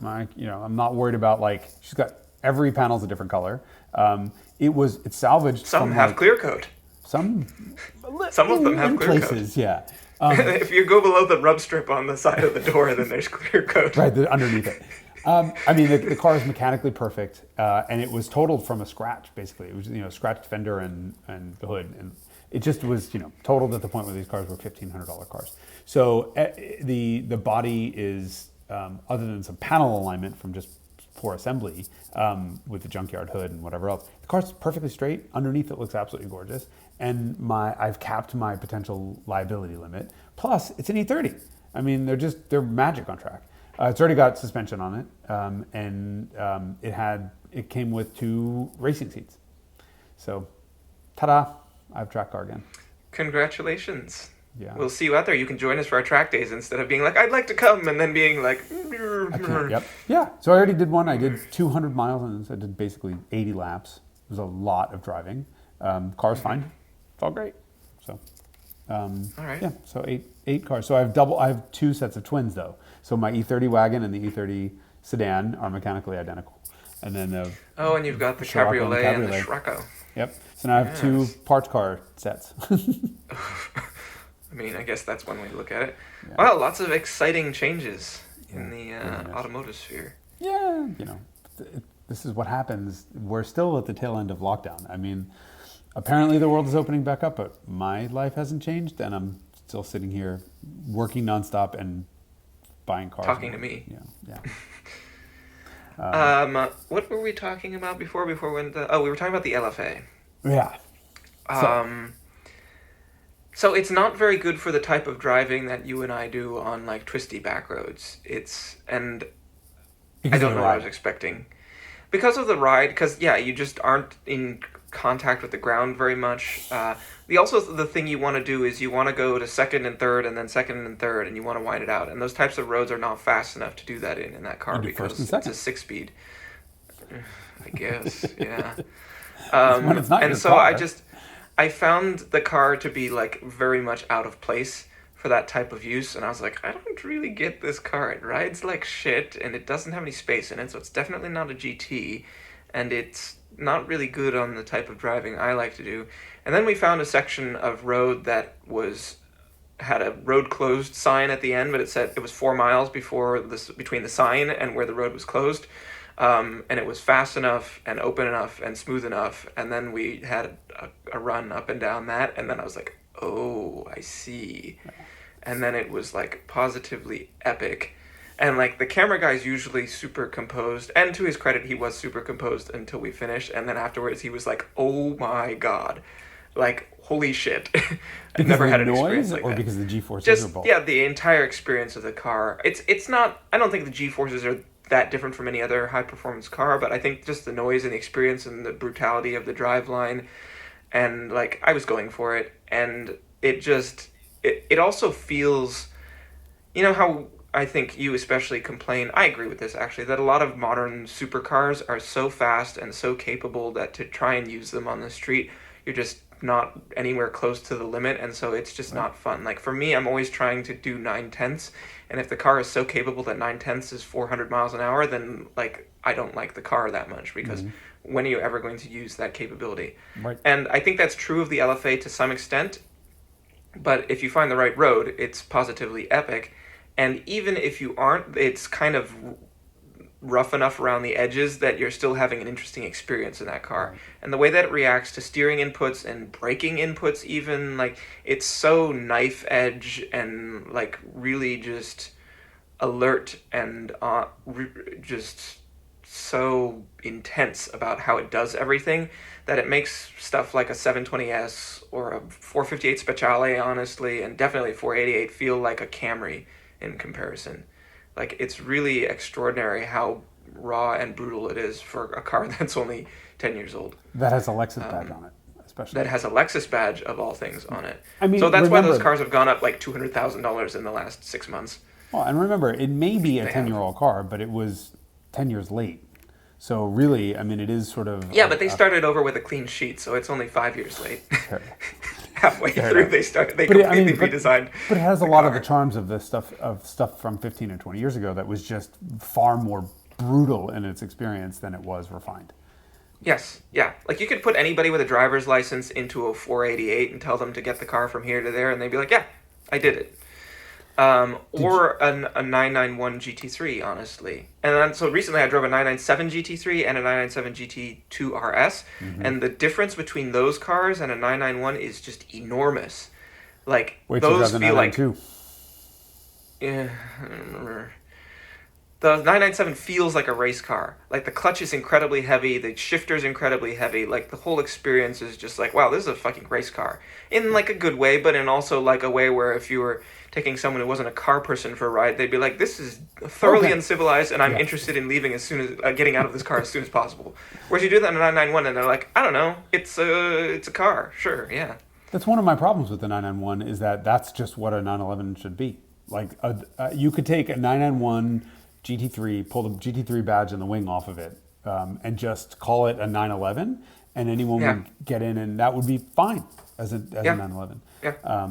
I'm not worried about like, she's got every panel's a different color. It's salvaged. Some have clear coat. Some of them have clear places, coat. Yeah. If you go below the rub strip on the side of the door, then there's clear coat. Right, underneath it. I mean, the car is mechanically perfect, and it was totaled from a scratch, basically. It was, scratched fender and the hood, and it just was, totaled at the point where these cars were $1,500 cars. So the body is, other than some panel alignment from just poor assembly, with the junkyard hood and whatever else, the car's perfectly straight. Underneath it looks absolutely gorgeous, and I've capped my potential liability limit. Plus, it's an E30. I mean, they're magic on track. It's already got suspension on it, and it came with 2 racing seats. So, ta-da! I have track car again. Congratulations. Yeah. We'll see you out there. You can join us for our track days instead of being like, I'd like to come, and then being like, I can't. Yep. Yeah. So I already did one. I did 200 miles, and I did basically 80 laps. It was a lot of driving. Car's fine. It's all great. So, all right. Yeah. So eight cars. So I have 2 sets of twins though. So my E30 wagon and the E30 sedan are mechanically identical. And then and you've got the cabriolet and the Scirocco. Yep. So now I have 2 parts car sets. I mean, I guess that's one way to look at it. Yeah. Wow, lots of exciting changes in the automotive sphere. Yeah, this is what happens. We're still at the tail end of lockdown. I mean, apparently the world is opening back up, but my life hasn't changed, and I'm still sitting here working nonstop and buying cars. Talking to me. Yeah. What were we talking about before we went to... we were talking about the LFA. Yeah. So it's not very good for the type of driving that you and I do on like twisty back roads. I don't know what I was expecting. Because of the ride, you just aren't in contact with the ground very much. The thing you want to do is you want to go to second and third and then second and third, and you want to widen it out. And those types of roads are not fast enough to do that in that car because it's a 6-speed. I guess, yeah. When it's not And your so car. I found the car to be like very much out of place for that type of use, and I was like, I don't really get this car. It rides like shit, and it doesn't have any space in it, so it's definitely not a GT, and it's not really good on the type of driving I like to do. And then we found a section of road that had a road closed sign at the end, but it said it was 4 miles before this between the sign and where the road was closed. And it was fast enough and open enough and smooth enough. And then we had a run up and down that, and then I was like, oh, I see. And then it was like positively epic. And like the camera guy's usually super composed, and to his credit, he was super composed until we finished. And then afterwards, he was like, "Oh my god, like holy shit!" I Because never of had the an experience noise, like or that. because the G-forces Just are both? yeah, the entire experience of the car. It's not. I don't think the G-forces are that different from any other high performance car, but I think just the noise and the experience and the brutality of the driveline, and like I was going for it, and it also feels, you know how I think you especially complain, I agree with this actually, that a lot of modern supercars are so fast and so capable that to try and use them on the street, you're just not anywhere close to the limit, and so it's just not fun. Like for me, I'm always trying to do 9/10, and if the car is so capable that 9/10 is 400 miles an hour, then like I don't like the car that much, because when are you ever going to use that capability? Right. And I think that's true of the LFA to some extent, but if you find the right road, it's positively epic. And even if you aren't, it's kind of rough enough around the edges that you're still having an interesting experience in that car. Right. And the way that it reacts to steering inputs and braking inputs, even, like, it's so knife edge and, like, really just alert and just so intense about how it does everything that it makes stuff like a 720S or a 458 Speciale, honestly, and definitely 488 feel like a Camry in comparison. Like, it's really extraordinary how raw and brutal it is for a car that's only 10 years old. That has a Lexus badge on it, especially. That has a Lexus badge, of all things, on it. I mean, so that's why those remember- cars have gone up like $200,000 in the last 6 months. Well, and remember, it may be a They 10-year-old car, but it was 10 years late. So really, I mean, it is sort of... Yeah, but they started over with a clean sheet, so it's only 5 years late. Fair. Halfway Fair through, enough. they But completely redesigned. But it has a the lot of car. the charms of this stuff from 15 and 20 years ago that was just far more brutal in its experience than it was refined. Yes, yeah. Like, you could put anybody with a driver's license into a 488 and tell them to get the car from here to there, and they'd be like, yeah, I did it. Or a 991 GT3, honestly. And then, so recently I drove a 997 GT3 and a 997 GT2 RS, and the difference between those cars and a 991 is just enormous. Like, Wait till you those drive the feel like... 992. Yeah, I don't remember. The 997 feels like a race car. Like, the clutch is incredibly heavy, the shifter's incredibly heavy, like, the whole experience is just like, wow, this is a fucking race car. In, like, a good way, but in also, like, a way where if you were taking someone who wasn't a car person for a ride, they'd be like, this is thoroughly Okay. uncivilized, and I'm Yeah. interested in leaving as soon as, getting out of this car as soon as possible. Whereas you do that in a 991, and they're like, I don't know, it's a car, sure, yeah. That's one of my problems with the 991 is that that's just what a 911 should be. Like, you could take a 991 GT3, pull the GT3 badge and the wing off of it, and just call it a 911, and anyone Yeah. would get in, and that would be fine as a Yeah. 911. Yeah.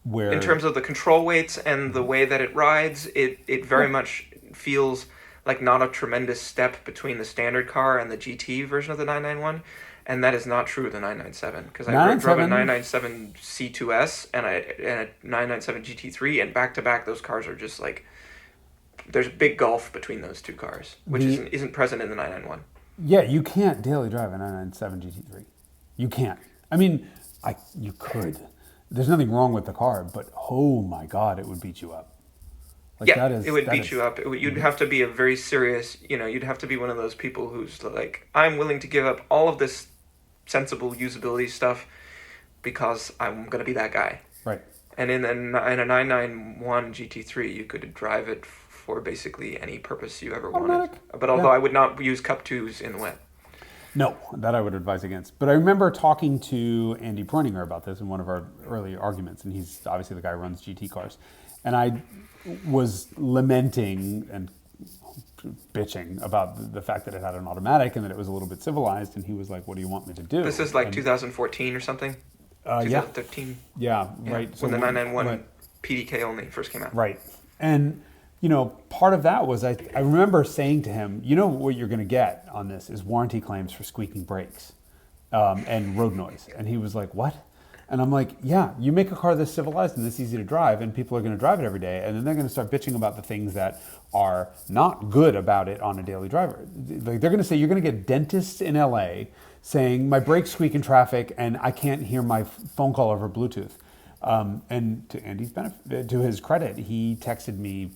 Where In terms of the control weights and the way that it rides, it very much feels like not a tremendous step between the standard car and the GT version of the 991, and that is not true of the 997, because I drove a 997 C2S and a 997 GT3, and back to back those cars are just like, there's a big gulf between those two cars, which isn't present in the 991. Yeah, you can't daily drive a 997 GT3. You can't. I mean, you could. There's nothing wrong with the car, but oh my God, it would beat you up. Like, Yeah, it would beat you up. You'd have to be a very serious, you'd have to be one of those people who's like, I'm willing to give up all of this sensible usability stuff because I'm going to be that guy. Right. And in a 991 GT3, you could drive it for basically any purpose you ever wanted. Automatic. But although Yeah. I would not use Cup 2s in the wet. No, that I would advise against. But I remember talking to Andy Preuninger about this in one of our early arguments, and he's obviously the guy who runs GT cars. And I was lamenting and bitching about the fact that it had an automatic and that it was a little bit civilized. And he was like, what do you want me to do? This is like 2014 or something? Yeah. 2013? Yeah, right. When the 991 PDK only first came out. Right. And, part of that was I remember saying to him, what you're going to get on this is warranty claims for squeaking brakes and road noise. And he was like, what? And I'm like, yeah, you make a car this civilized and this easy to drive, and people are going to drive it every day, and then they're going to start bitching about the things that are not good about it on a daily driver. Like they're going to say, you're going to get dentists in LA saying, my brakes squeak in traffic and I can't hear my phone call over Bluetooth. And to Andy's benefit, to his credit, he texted me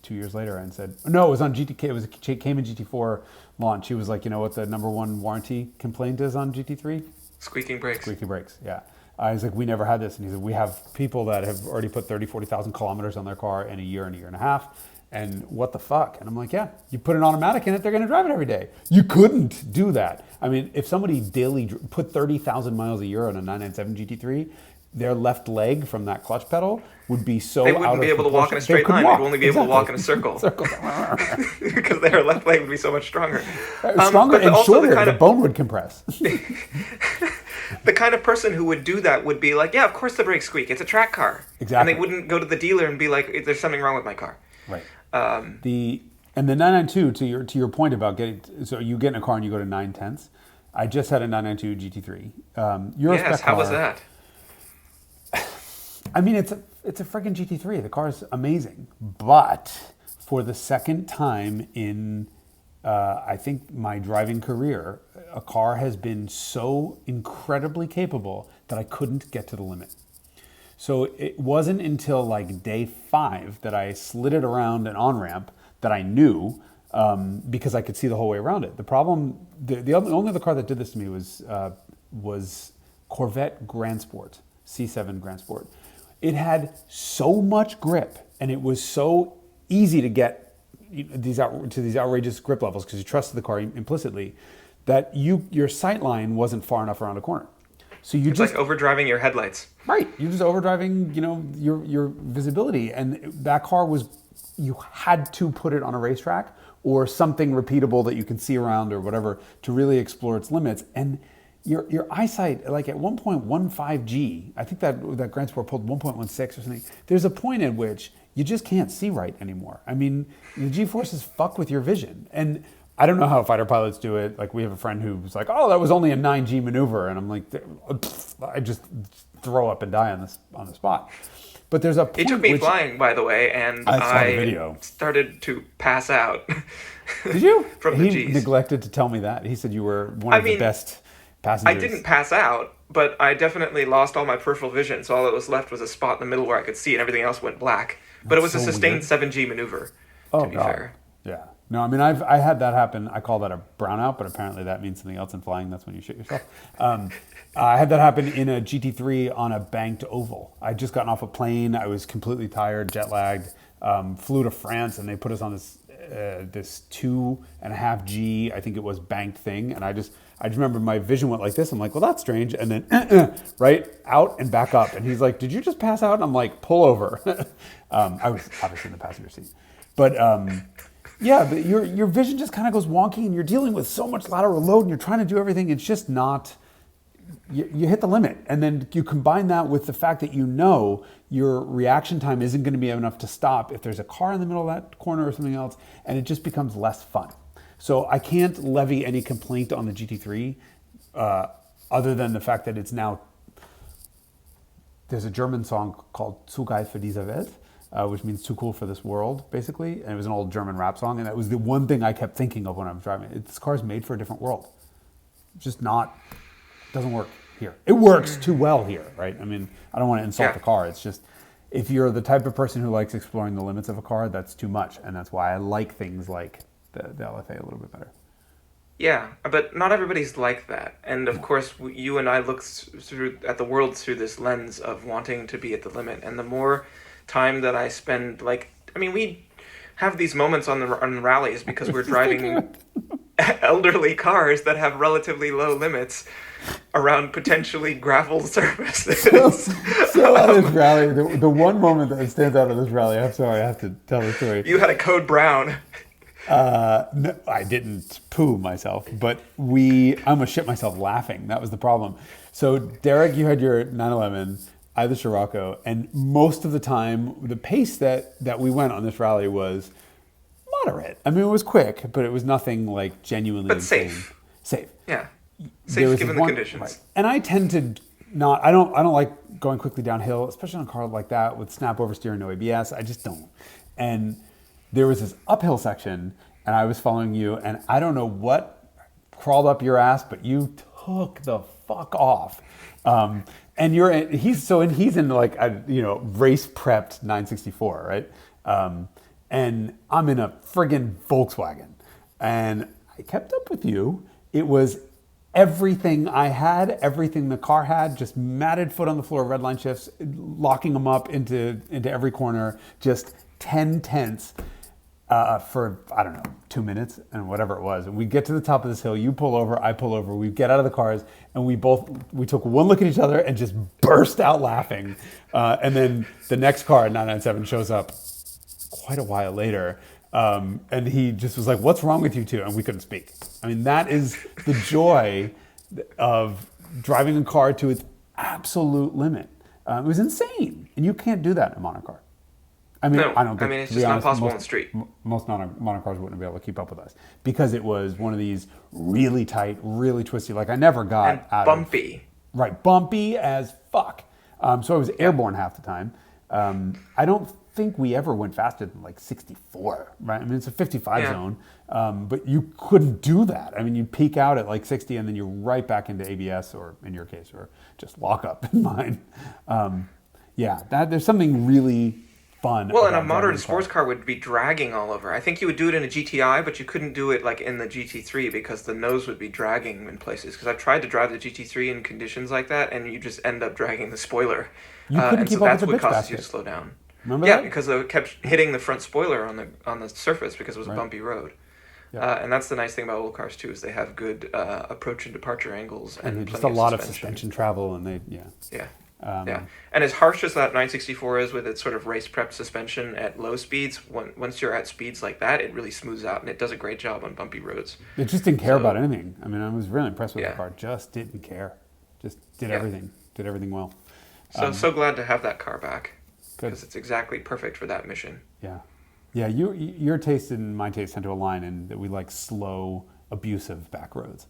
2 years later and said, no, it was on GTK, it was a Cayman GT4 launch. He was like, you know what the number one warranty complaint is on GT3? Squeaking brakes. Squeaky brakes, yeah. He's like, we never had this. And he said, we have people that have already put 30, 40,000 kilometers on their car in a year and a half. And what the fuck? And I'm like, yeah, you put an automatic in it, they're going to drive it every day. You couldn't do that. I mean, if somebody daily put 30,000 miles a year on a 997 GT3, their left leg from that clutch pedal would be so They wouldn't be able to walk in a straight line. They'd only be able to walk in a circle. Because their left leg would be so much stronger. Stronger and shorter. The bone would compress. The kind of person who would do that would be like, yeah, of course the brakes squeak. It's a track car. Exactly. And they wouldn't go to the dealer and be like, there's something wrong with my car. Right. The 992, to your point about so you get in a car and you go to 9/10. I just had a 992 GT3. Yes, how was that? I mean, it's a freaking GT3. The car is amazing, but for the second time in I think my driving career, a car has been so incredibly capable that I couldn't get to the limit. So it wasn't until like day 5 that I slid it around an on-ramp that I knew because I could see the whole way around it. The problem, the only other car that did this to me was Corvette Grand Sport, C7 Grand Sport. It had so much grip and it was so easy to get these outrageous grip levels because you trusted the car implicitly that your sight line wasn't far enough around a corner. So it's like overdriving your headlights. Right. You're just overdriving, your visibility. And that car you had to put it on a racetrack or something repeatable that you can see around or whatever to really explore its limits. And your eyesight, like at 1.15 G, I think that Grand Sport pulled 1.16 or something. There's a point at which you just can't see right anymore. I mean, the G-forces fuck with your vision. And I don't know how fighter pilots do it. Like we have a friend who was like, oh, that was only a 9G maneuver. And I'm like, I just throw up and die on the spot. But there's a point. It took me flying, by the way, and I started to pass out. Did you? From the Gs. He neglected to tell me that. He said you were one of the best passengers. I didn't pass out, but I definitely lost all my peripheral vision. So all that was left was a spot in the middle where I could see, and everything else went black. But it was a sustained 7G maneuver, to be fair. Yeah. No, I mean, I had that happen. I call that a brownout, but apparently that means something else in flying. That's when you shit yourself. I had that happen in a GT3 on a banked oval. I'd just gotten off a plane. I was completely tired, jet lagged, flew to France, and they put us on this 2.5 G, I think it was, banked thing. And I just remember my vision went like this. I'm like, well, that's strange. And then, right, out and back up. And he's like, did you just pass out? And I'm like, pull over. I was obviously in the passenger seat. But yeah, but your vision just kind of goes wonky and you're dealing with so much lateral load and you're trying to do everything. It's just not, you hit the limit. And then you combine that with the fact that your reaction time isn't going to be enough to stop if there's a car in the middle of that corner or something else, and it just becomes less fun. So I can't levy any complaint on the GT3 other than the fact that it's now, there's a German song called Zu geil für diese Welt, which means too cool for this world, basically. And it was an old German rap song, and that was the one thing I kept thinking of when I was driving. This car's made for a different world. Just doesn't work here. It works too well here, right? I mean, I don't want to insult the car. It's just, if you're the type of person who likes exploring the limits of a car, that's too much. And that's why I like things like the LFA a little bit better. Yeah, but not everybody's like that. And of course, you and I look at the world through this lens of wanting to be at the limit. And the more time that I spend, we have these moments on rallies because we're driving elderly cars that have relatively low limits around potentially gravel surfaces. So on this rally, the one moment that stands out of this rally, I'm sorry, I have to tell the story. You had a Code Brown. No, I didn't poo myself, but I almost shit myself laughing. That was the problem. So, Derek, you had your 911, I had the Scirocco, and most of the time, the pace that we went on this rally was moderate. I mean, it was quick, but it was nothing like genuinely insane. Safe. Yeah. Safe given the conditions. Right. And I tend to not. I don't like going quickly downhill, especially on a car like that with snap oversteer and no ABS. I just don't. And there was this uphill section, and I was following you, and I don't know what crawled up your ass, but you took the fuck off. And he's in like a race prepped 964, right? And I'm in a friggin' Volkswagen, and I kept up with you. It was everything I had, everything the car had, just matted foot on the floor, red line shifts, locking them up into every corner, just 10 tenths for, I don't know, 2 minutes and whatever it was. And we get to the top of this hill, you pull over, I pull over, we get out of the cars, and we took one look at each other and just burst out laughing. And then the next car, 997, shows up quite a while later. And he just was like, "What's wrong with you two?" And we couldn't speak. I mean, that is the joy of driving a car to its absolute limit. It was insane. And you can't do that in a modern car. I mean, No, I don't think, it's just not possible on the street. Most modern cars wouldn't be able to keep up with us because it was one of these really tight, really twisty, like I never got and out bumpy. of. Right, bumpy as fuck. So I was airborne half the time. I don't think we ever went faster than like 64, right? I mean, it's a 55 zone, but you couldn't do that. I mean, you peak out at like 60 and then you're right back into ABS, or in your case, or just lockup in mine. There's something really fun. Well, and a modern sports car would be dragging all over. I think you would do it in a GTI, but you couldn't do it like in the GT3 because the nose would be dragging in places. Because I've tried to drive the GT3 in conditions like that, and you just end up dragging the spoiler. You couldn't keep up with the bitch basket. That's what causes you to slow down. Remember that? Yeah, because it kept hitting the front spoiler on the surface because it was a bumpy road. Yeah. And that's the nice thing about old cars too, is they have good approach and departure angles and just a lot of suspension travel, and Yeah. And as harsh as that 964 is with its sort of race prep suspension at low speeds, once you're at speeds like that, it really smooths out, and it does a great job on bumpy roads. It just didn't care about anything. I mean, I was really impressed with the car. Just didn't care. Just did everything. Did everything well. So glad to have that car back. Because it's exactly perfect for that mission. Yeah. Yeah, your taste and my taste tend to align in that we like slow, abusive back roads.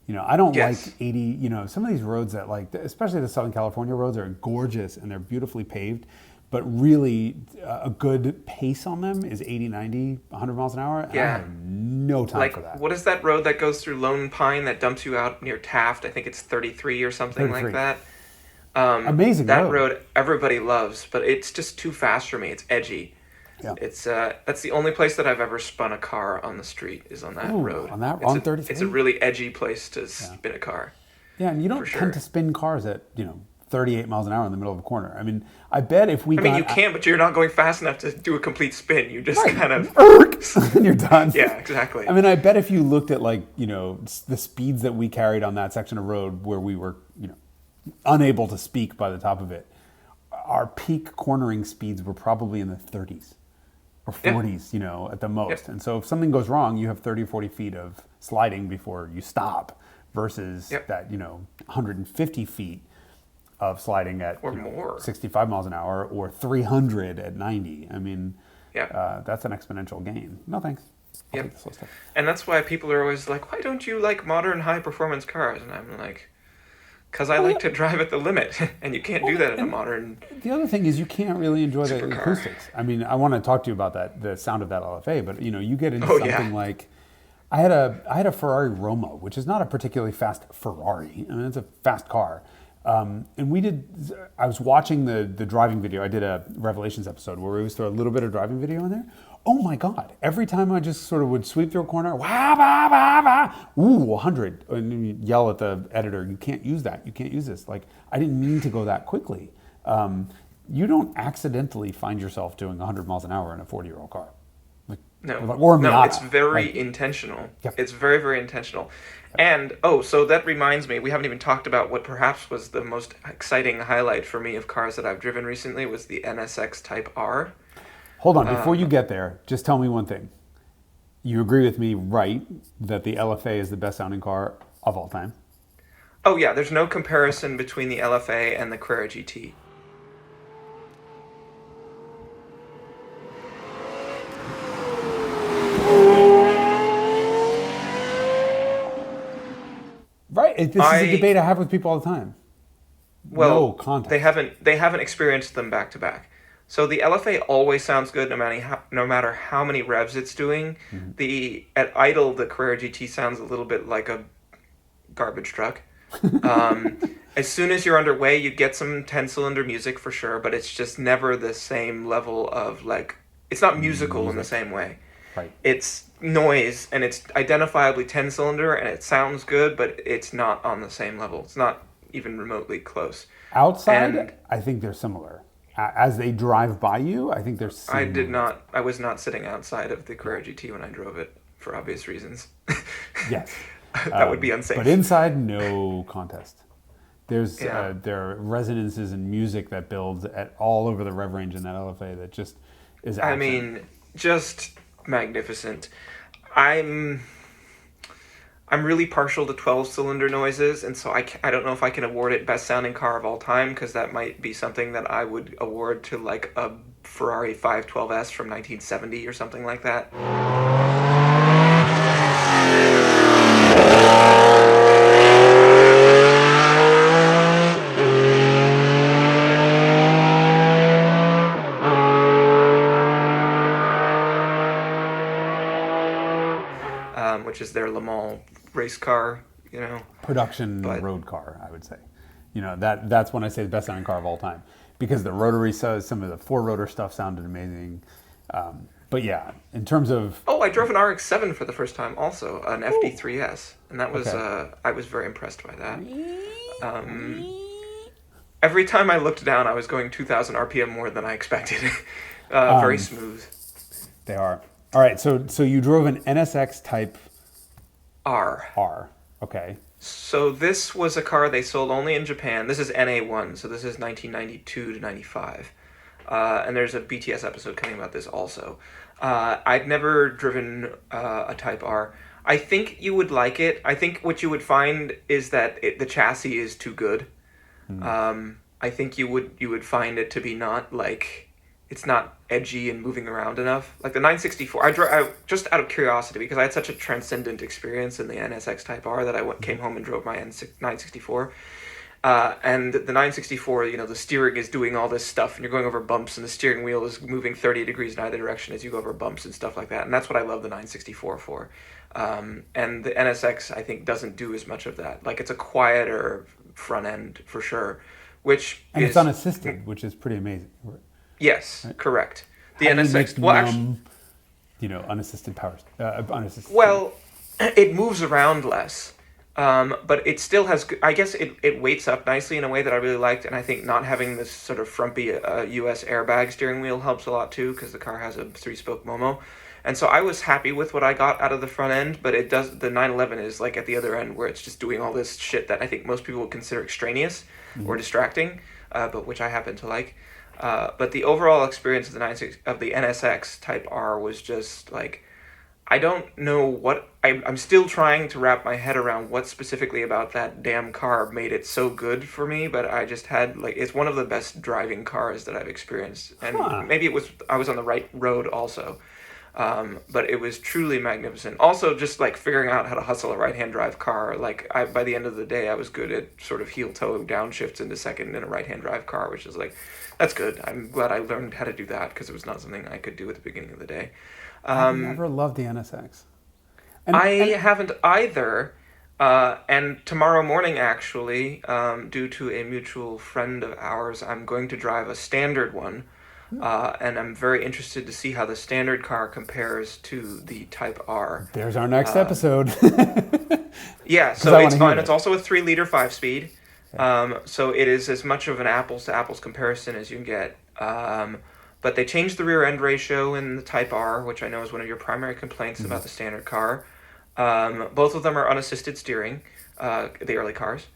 I don't like 80, some of these roads that especially the Southern California roads are gorgeous and they're beautifully paved, but really a good pace on them is 80, 90, 100 miles an hour. And I have no time for that. What is that road that goes through Lone Pine that dumps you out near Taft? I think it's 33 or something 33. Like that. Amazing that road everybody loves, but it's just too fast for me. It's edgy. Yeah. It's that's the only place that I've ever spun a car on the street is on that road. On 33? It's a really edgy place to spin a car. Yeah, and you don't tend to spin cars at 38 miles an hour in the middle of a corner. I mean, I bet if we. You can, but you're not going fast enough to do a complete spin. You just kind of. And you're done. Yeah, exactly. I mean, I bet if you looked at the speeds that we carried on that section of road where we were unable to speak by the top of it, our peak cornering speeds were probably in the 30s or 40s, at the most. And so if something goes wrong, you have 30 or 40 feet of sliding before you stop versus that, 150 feet of sliding at more 65 miles an hour or 300 at 90. I mean, that's an exponential gain. No, thanks. Yeah. And that's why people are always like, why don't you like modern high performance cars? And I'm like, because I like to drive at the limit, and you can't do that in a modern. The other thing is you can't really enjoy the supercar. Acoustics. I mean, I want to talk to you about that, the sound of that LFA, but you get into something like, I had a Ferrari Roma, which is not a particularly fast Ferrari. I mean, it's a fast car, and I was watching the driving video. I did a Revelations episode where we always throw a little bit of driving video in there. Oh my God! Every time I just sort of would sweep through a corner, wah, bah, bah, bah, 100, and you yell at the editor, "You can't use that. You can't use this." Like, I didn't mean to go that quickly. You don't accidentally find yourself doing 100 miles an hour in a 40-year-old car. No, it's very intentional. Yep. It's very, very intentional. And so that reminds me, we haven't even talked about what perhaps was the most exciting highlight for me of cars that I've driven recently was the NSX Type R. Hold on, before you get there, just tell me one thing. You agree with me, right, that the LFA is the best sounding car of all time? Oh yeah, there's no comparison between the LFA and the Carrera GT. Right. This is a debate I have with people all the time. No Well, contest. they haven't experienced them back to back. So the LFA always sounds good no matter how many revs it's doing. The at idle the Carrera GT sounds a little bit like a garbage truck. Um, as soon as you're underway, you get some 10-cylinder music for sure, but it's just never the same level of like it's not musical in the same way. Right. It's noise and it's identifiably 10-cylinder and it sounds good, but it's not on the same level. It's not even remotely close. Outside, And I think they're similar. As they drive by you, I think they're I similar. was not sitting outside of the Carrera GT when I drove it for obvious reasons. Yes. That would be unsafe. But inside, no contest. Yeah. There are resonances and music that builds at all over the rev range in that LFA that just is I action. mean, just magnificent. I'm really partial to 12-cylinder noises, and so I don't know if I can award it best sounding car of all time, because that might be something that I would award to like a Ferrari 512S from 1970 or something like that. Which is their Le Mans race car, Production But road car, I would say. That's when I say the best sounding car of all time, because the rotary, some of the four rotor stuff sounded amazing. But yeah, in terms of I drove an RX-7 for the first time, also an FD3S, and that was Okay. I was very impressed by that. Um, every time I looked down, I was going 2,000 RPM more than I expected. Very smooth. they are all right. So you drove an NSX Type R. R. Okay. So this was a car they sold only in Japan. This is NA1, so this is 1992 to 95. And there's a BTS episode coming about this also. I'd never driven a Type R. I think you would like it. I think what you would find is that the chassis is too good. I think you would find it to be not like it's not edgy and moving around enough. Like the 964, I just out of curiosity, because I had such a transcendent experience in the NSX Type R that I came home and drove my 964. And the 964, the steering is doing all this stuff, and you're going over bumps, and the steering wheel is moving 30 degrees in either direction as you go over bumps and stuff like that. And that's what I love the 964 for. And the NSX, I think, doesn't do as much of that. Like, it's a quieter front end for sure, which And is it's unassisted, which is pretty amazing. yes, correct. The How do you NSX, make well, actually, unassisted powers, unassisted. well, it moves around less. But it still has, I guess it weights up nicely in a way that I really liked, and I think not having this sort of frumpy US airbag steering wheel helps a lot too, because the car has a 3-spoke Momo. And so I was happy with what I got out of the front end, but the 911 is like at the other end, where it's just doing all this shit that I think most people would consider extraneous or distracting, but which I happen to like. But the overall experience of the NSX Type R was just like, I don't know what I'm still trying to wrap my head around what specifically about that damn car made it so good for me, but I just had it's one of the best driving cars that I've experienced, and maybe I was on the right road also, but it was truly magnificent. Also, just like figuring out how to hustle a right-hand drive car, by the end of the day, I was good at sort of heel-toe downshifts into second in a right-hand drive car, which is like, that's good. I'm glad I learned how to do that, because it was not something I could do at the beginning of the day. I've never loved the NSX. I haven't either. And tomorrow morning, actually, due to a mutual friend of ours, I'm going to drive a standard one. And I'm very interested to see how the standard car compares to the Type R. There's our next episode. Yeah, 'Cause so I it's wanna fun. hear It's it. also a 3-liter 5-speed. So it is as much of an apples to apples comparison as you can get. But they changed the rear end ratio in the Type R, which I know is one of your primary complaints about the standard car. Both of them are unassisted steering, the early cars.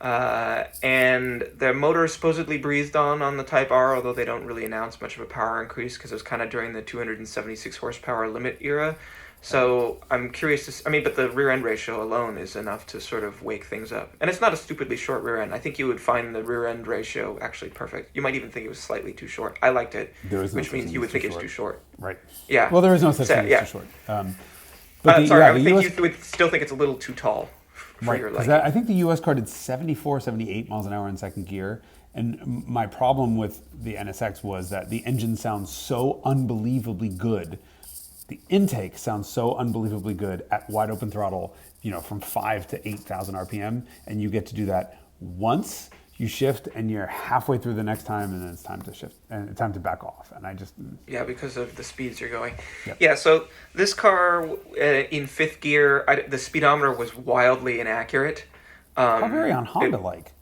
And the motor is supposedly breathed on the Type R, although they don't really announce much of a power increase, because it was kind of during the 276 horsepower limit era. So I'm curious to. But the rear end ratio alone is enough to sort of wake things up. And it's not a stupidly short rear end. I think you would find the rear end ratio actually perfect. You might even think it was slightly too short. I liked it, which means you would think it's too short. Right. Yeah. Well, there is no such thing as too short. I would think you would still think it's a little too tall for your liking. I think the US car did 74, 78 miles an hour in second gear. And my problem with the NSX was that the engine sounds so unbelievably good. The intake sounds so unbelievably good at wide open throttle, from 5 to 8,000 RPM. And you get to do that once, you shift, and you're halfway through the next time, and then it's time to shift, and time to back off. And I just... Yeah, because of the speeds you're going. Yep. Yeah, so this car in fifth gear, the speedometer was wildly inaccurate. How very on Honda-like.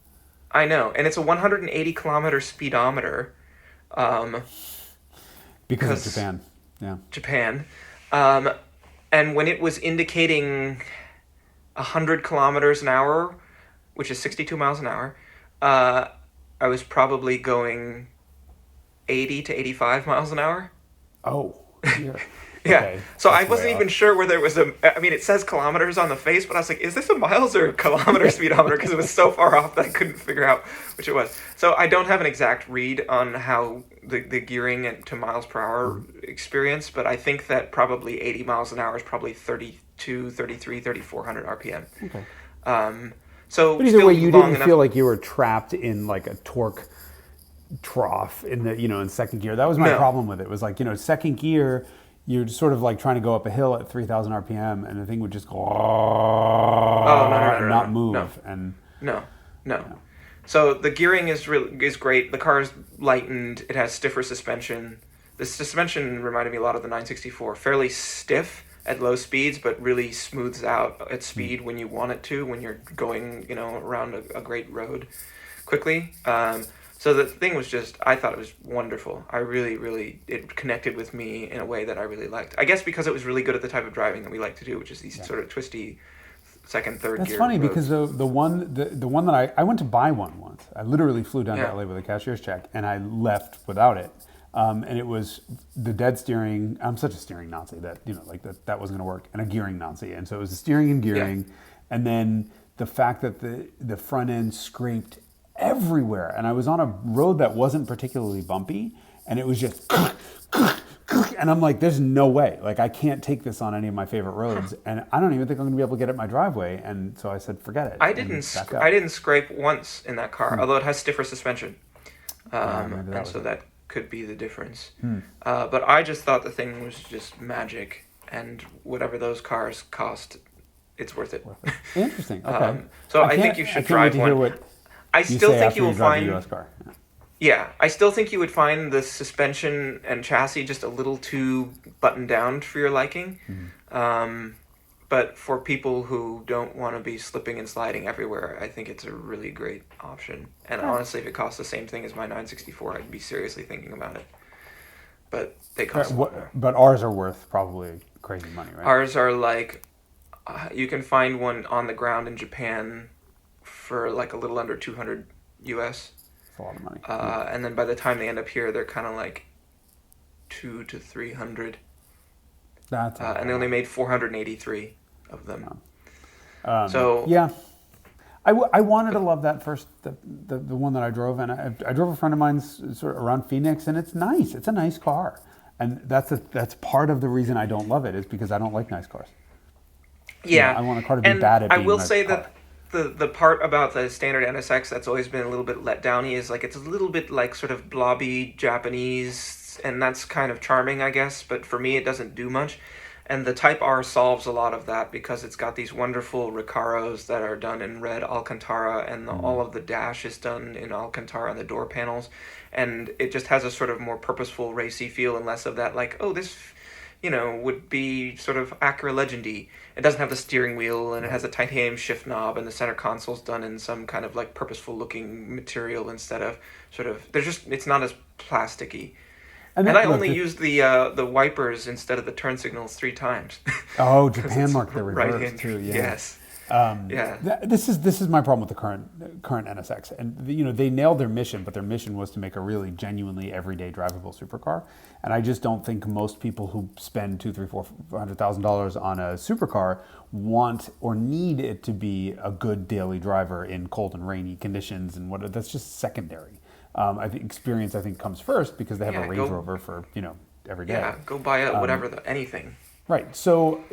I know, and it's a 180 kilometer speedometer. Because of Japan. Yeah. Japan. And when it was indicating 100 kilometers an hour, which is 62 miles an hour, I was probably going 80 to 85 miles an hour. Oh, yeah. Yeah. Okay. So I wasn't even sure whether it was it says kilometers on the face, but I was like, is this a miles or a kilometer speedometer? Because it was so far off that I couldn't figure out which it was. So I don't have an exact read on how the gearing to miles per hour experience, but I think that probably 80 miles an hour is probably 32, 33, 3400 RPM. Okay. But either way, you didn't feel like you were trapped in like a torque trough in second gear. That was my problem with it. It was like, second gear, you're sort of like trying to go up a hill at 3,000 RPM, and the thing would just go and not move. No. So the gearing is great. The car is lightened. It has stiffer suspension. The suspension reminded me a lot of the 964. Fairly stiff at low speeds, but really smooths out at speed when you want it to, when you're going, around a great road quickly. So the thing was I thought it was wonderful. I really, it connected with me in a way that I really liked. I guess because it was really good at the type of driving that we like to do, which is these sort of twisty second, third gear. That's funny roads. because the one that I went to buy one once. I literally flew down to LA with a cashier's check, and I left without it. And it was the dead steering. I'm such a steering Nazi that that wasn't going to work, and a gearing Nazi. And so it was the steering and gearing, and then the fact that the front end scraped everywhere, and I was on a road that wasn't particularly bumpy, and it was just and I'm like, there's no way, like I can't take this on any of my favorite roads, and I don't even think I'm gonna be able to get it in my driveway. And so I said, forget it. I didn't scrape once in that car, although it has stiffer suspension, and so that could be the difference. But I just thought the thing was just magic, and whatever those cars cost, it's worth it. Interesting. Okay. So I think you should drive one. I still think you will find. US car. Yeah, I still think you would find the suspension and chassis just a little too buttoned down for your liking. But for people who don't want to be slipping and sliding everywhere, I think it's a really great option. And honestly, if it costs the same thing as my 964, I'd be seriously thinking about it. But they cost more. But ours are worth probably crazy money, right? Ours are like, you can find one on the ground in Japan for like a little under 200 US. That's a lot of money. And then by the time they end up here, they're kind of like 200 to 300. That's and they only made 483 of them. Yeah. I wanted to love that first, the one that I drove, and I drove a friend of mine's sort of around Phoenix, and it's nice. It's a nice car. And that's part of the reason I don't love it, is because I don't like nice cars. Yeah. I want a car to be bad at being I will a nice say car. that the part about the standard NSX that's always been a little bit let downy is like it's a little bit like sort of blobby Japanese, and that's kind of charming, I guess, but for me it doesn't do much. And the Type R solves a lot of that because it's got these wonderful Recaros that are done in red Alcantara, and all of the dash is done in Alcantara and the door panels, and it just has a sort of more purposeful racy feel and less of that like, oh, this would be sort of Acura Legendy. It doesn't have the steering wheel, and it has a titanium shift knob, and the center console's done in some kind of like purposeful looking material instead of sort of, it's not as plasticky. And I only used the wipers instead of the turn signals 3 times. Oh, Japan marked the reverse right-hand, too, yeah. Yes. This is my problem with the current NSX, and they nailed their mission, but their mission was to make a really genuinely everyday drivable supercar, and I just don't think most people who spend $200,000 on a supercar want or need it to be a good daily driver in cold and rainy conditions, and that's just secondary. I think experience comes first because they have a Range Rover for every day. Yeah, go buy anything. Right. So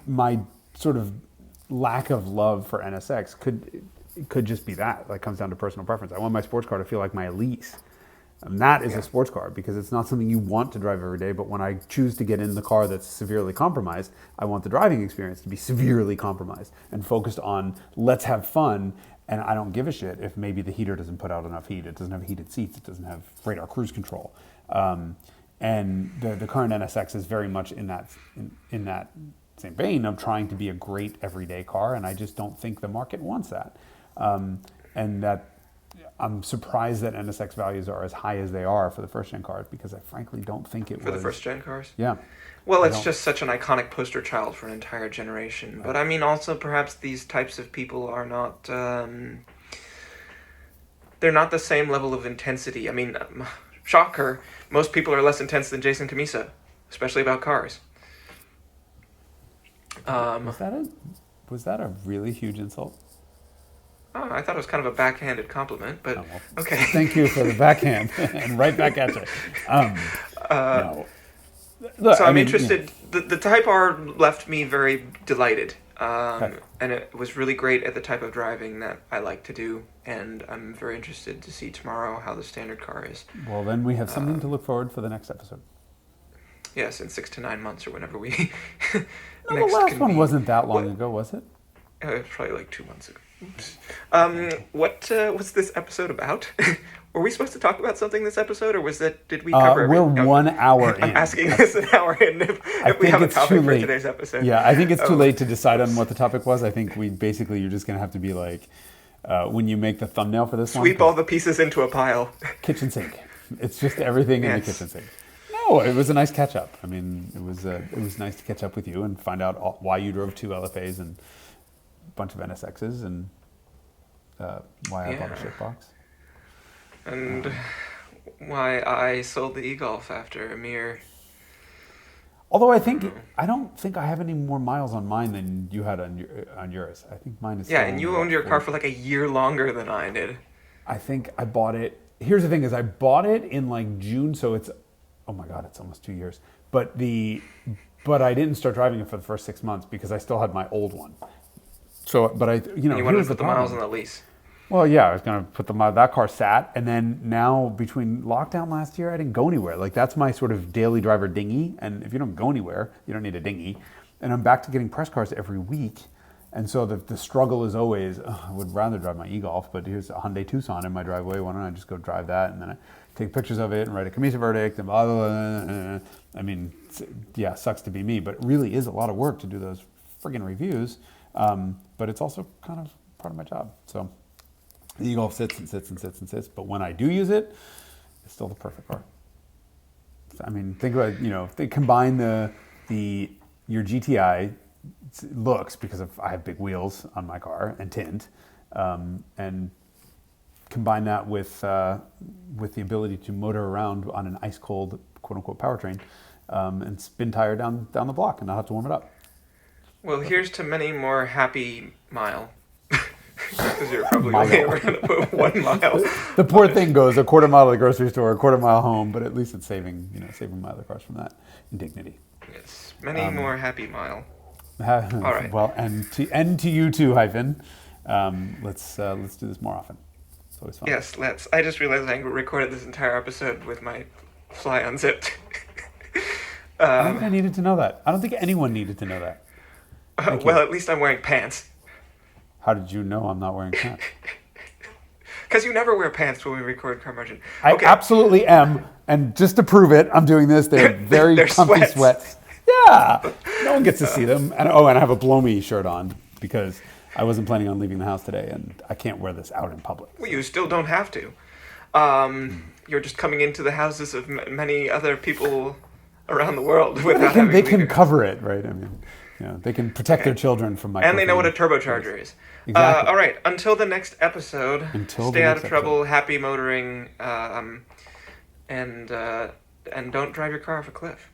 my sort of lack of love for NSX could just be that. Like, comes down to personal preference. I want my sports car to feel like my Elise. And that is a sports car because it's not something you want to drive every day. But when I choose to get in the car that's severely compromised, I want the driving experience to be severely compromised and focused on let's have fun. And I don't give a shit if maybe the heater doesn't put out enough heat. It doesn't have heated seats. It doesn't have radar cruise control. And the current NSX is very much in that same vein of trying to be a great everyday car, and I just don't think the market wants that. And that I'm surprised that NSX values are as high as they are for the first-gen cars, because I frankly don't think it was... For the first-gen cars? Yeah. Well, it's just such an iconic poster child for an entire generation. Right. But I mean, also perhaps these types of people are not... they're not the same level of intensity. I mean, shocker, most people are less intense than Jason Camisa, especially about cars. Was that a really huge insult? Oh, I thought it was kind of a backhanded compliment, but okay. Thank you for the backhand, and right back at you. No. Look, so I'm interested. The Type R left me very delighted, and it was really great at the type of driving that I like to do, and I'm very interested to see tomorrow how the standard car is. Well, then we have something to look forward for the next episode. Yes, in 6 to 9 months or whenever we. No, the last one wasn't that long ago, was it? It was probably like 2 months ago. Oops. What's this episode about? Were we supposed to talk about something this episode, or did we cover? We're 1 hour in. I'm asking this an hour in if we have a topic for today's episode. Yeah, I think it's too late to decide on what the topic was. I think you're just going to have to be like, when you make the thumbnail for this sweep all the pieces into a pile. Kitchen sink. It's just everything in the kitchen sink. No, it was a nice catch up. I mean, it was nice to catch up with you and find out why you drove 2 LFAs and a bunch of NSXs and why I bought a shit box. And why I sold the e-Golf after a mere... Although I don't think I have any more miles on mine than you had on yours. I think mine is... Yeah, and you owned your car for like a year longer than I did. I think I bought it... Here's the thing is I bought it in like June, so it's... Oh my God, it's almost 2 years. But I didn't start driving it for the first 6 months because I still had my old one. So, but you wanted to put the miles on the lease. Well, yeah, I was going to put that car sat, and then now between lockdown last year, I didn't go anywhere. Like, that's my sort of daily driver dinghy, and if you don't go anywhere, you don't need a dinghy. And I'm back to getting press cars every week, and so the struggle is always, I would rather drive my e-Golf, but here's a Hyundai Tucson in my driveway. Why don't I just go drive that, and then I take pictures of it and write a Camisa verdict, and blah, blah, blah, blah. I mean, yeah, sucks to be me, but it really is a lot of work to do those friggin' reviews. But it's also kind of part of my job. So the e-Golf sits and sits and sits and sits, but when I do use it, it's still the perfect car. I mean, think about, they combine your GTI looks, because I have big wheels on my car and tint, and combine that with the ability to motor around on an ice cold quote unquote powertrain, and spin tire down the block and not have to warm it up. Well, here's to many more happy mile. Because you're probably only ever going to put 1 mile. The poor thing goes a quarter mile to the grocery store, a quarter mile home, but at least it's saving my other cars from that indignity. Yes, many more happy mile. All right. Well, and to you too, Hyphen. Let's do this more often. It's always fun. Yes, let's. I just realized I recorded this entire episode with my fly unzipped. I think I needed to know that. I don't think anyone needed to know that. Well, at least I'm wearing pants. How did you know I'm not wearing pants? Because you never wear pants when we record Carmudgeon. I absolutely am, and just to prove it, I'm doing this. They're very comfy sweats. Yeah, no one gets to see them. And I have a Blow Me shirt on because I wasn't planning on leaving the house today, and I can't wear this out in public. Well, you still don't have to. You're just coming into the houses of many other people around the world without having. They can cover it, right? I mean. Yeah, they can protect their children from And they know what a microfilm. turbocharger is. Exactly. All right. Until the next episode. Until the stay out next of trouble. Happy motoring. And don't drive your car off a cliff.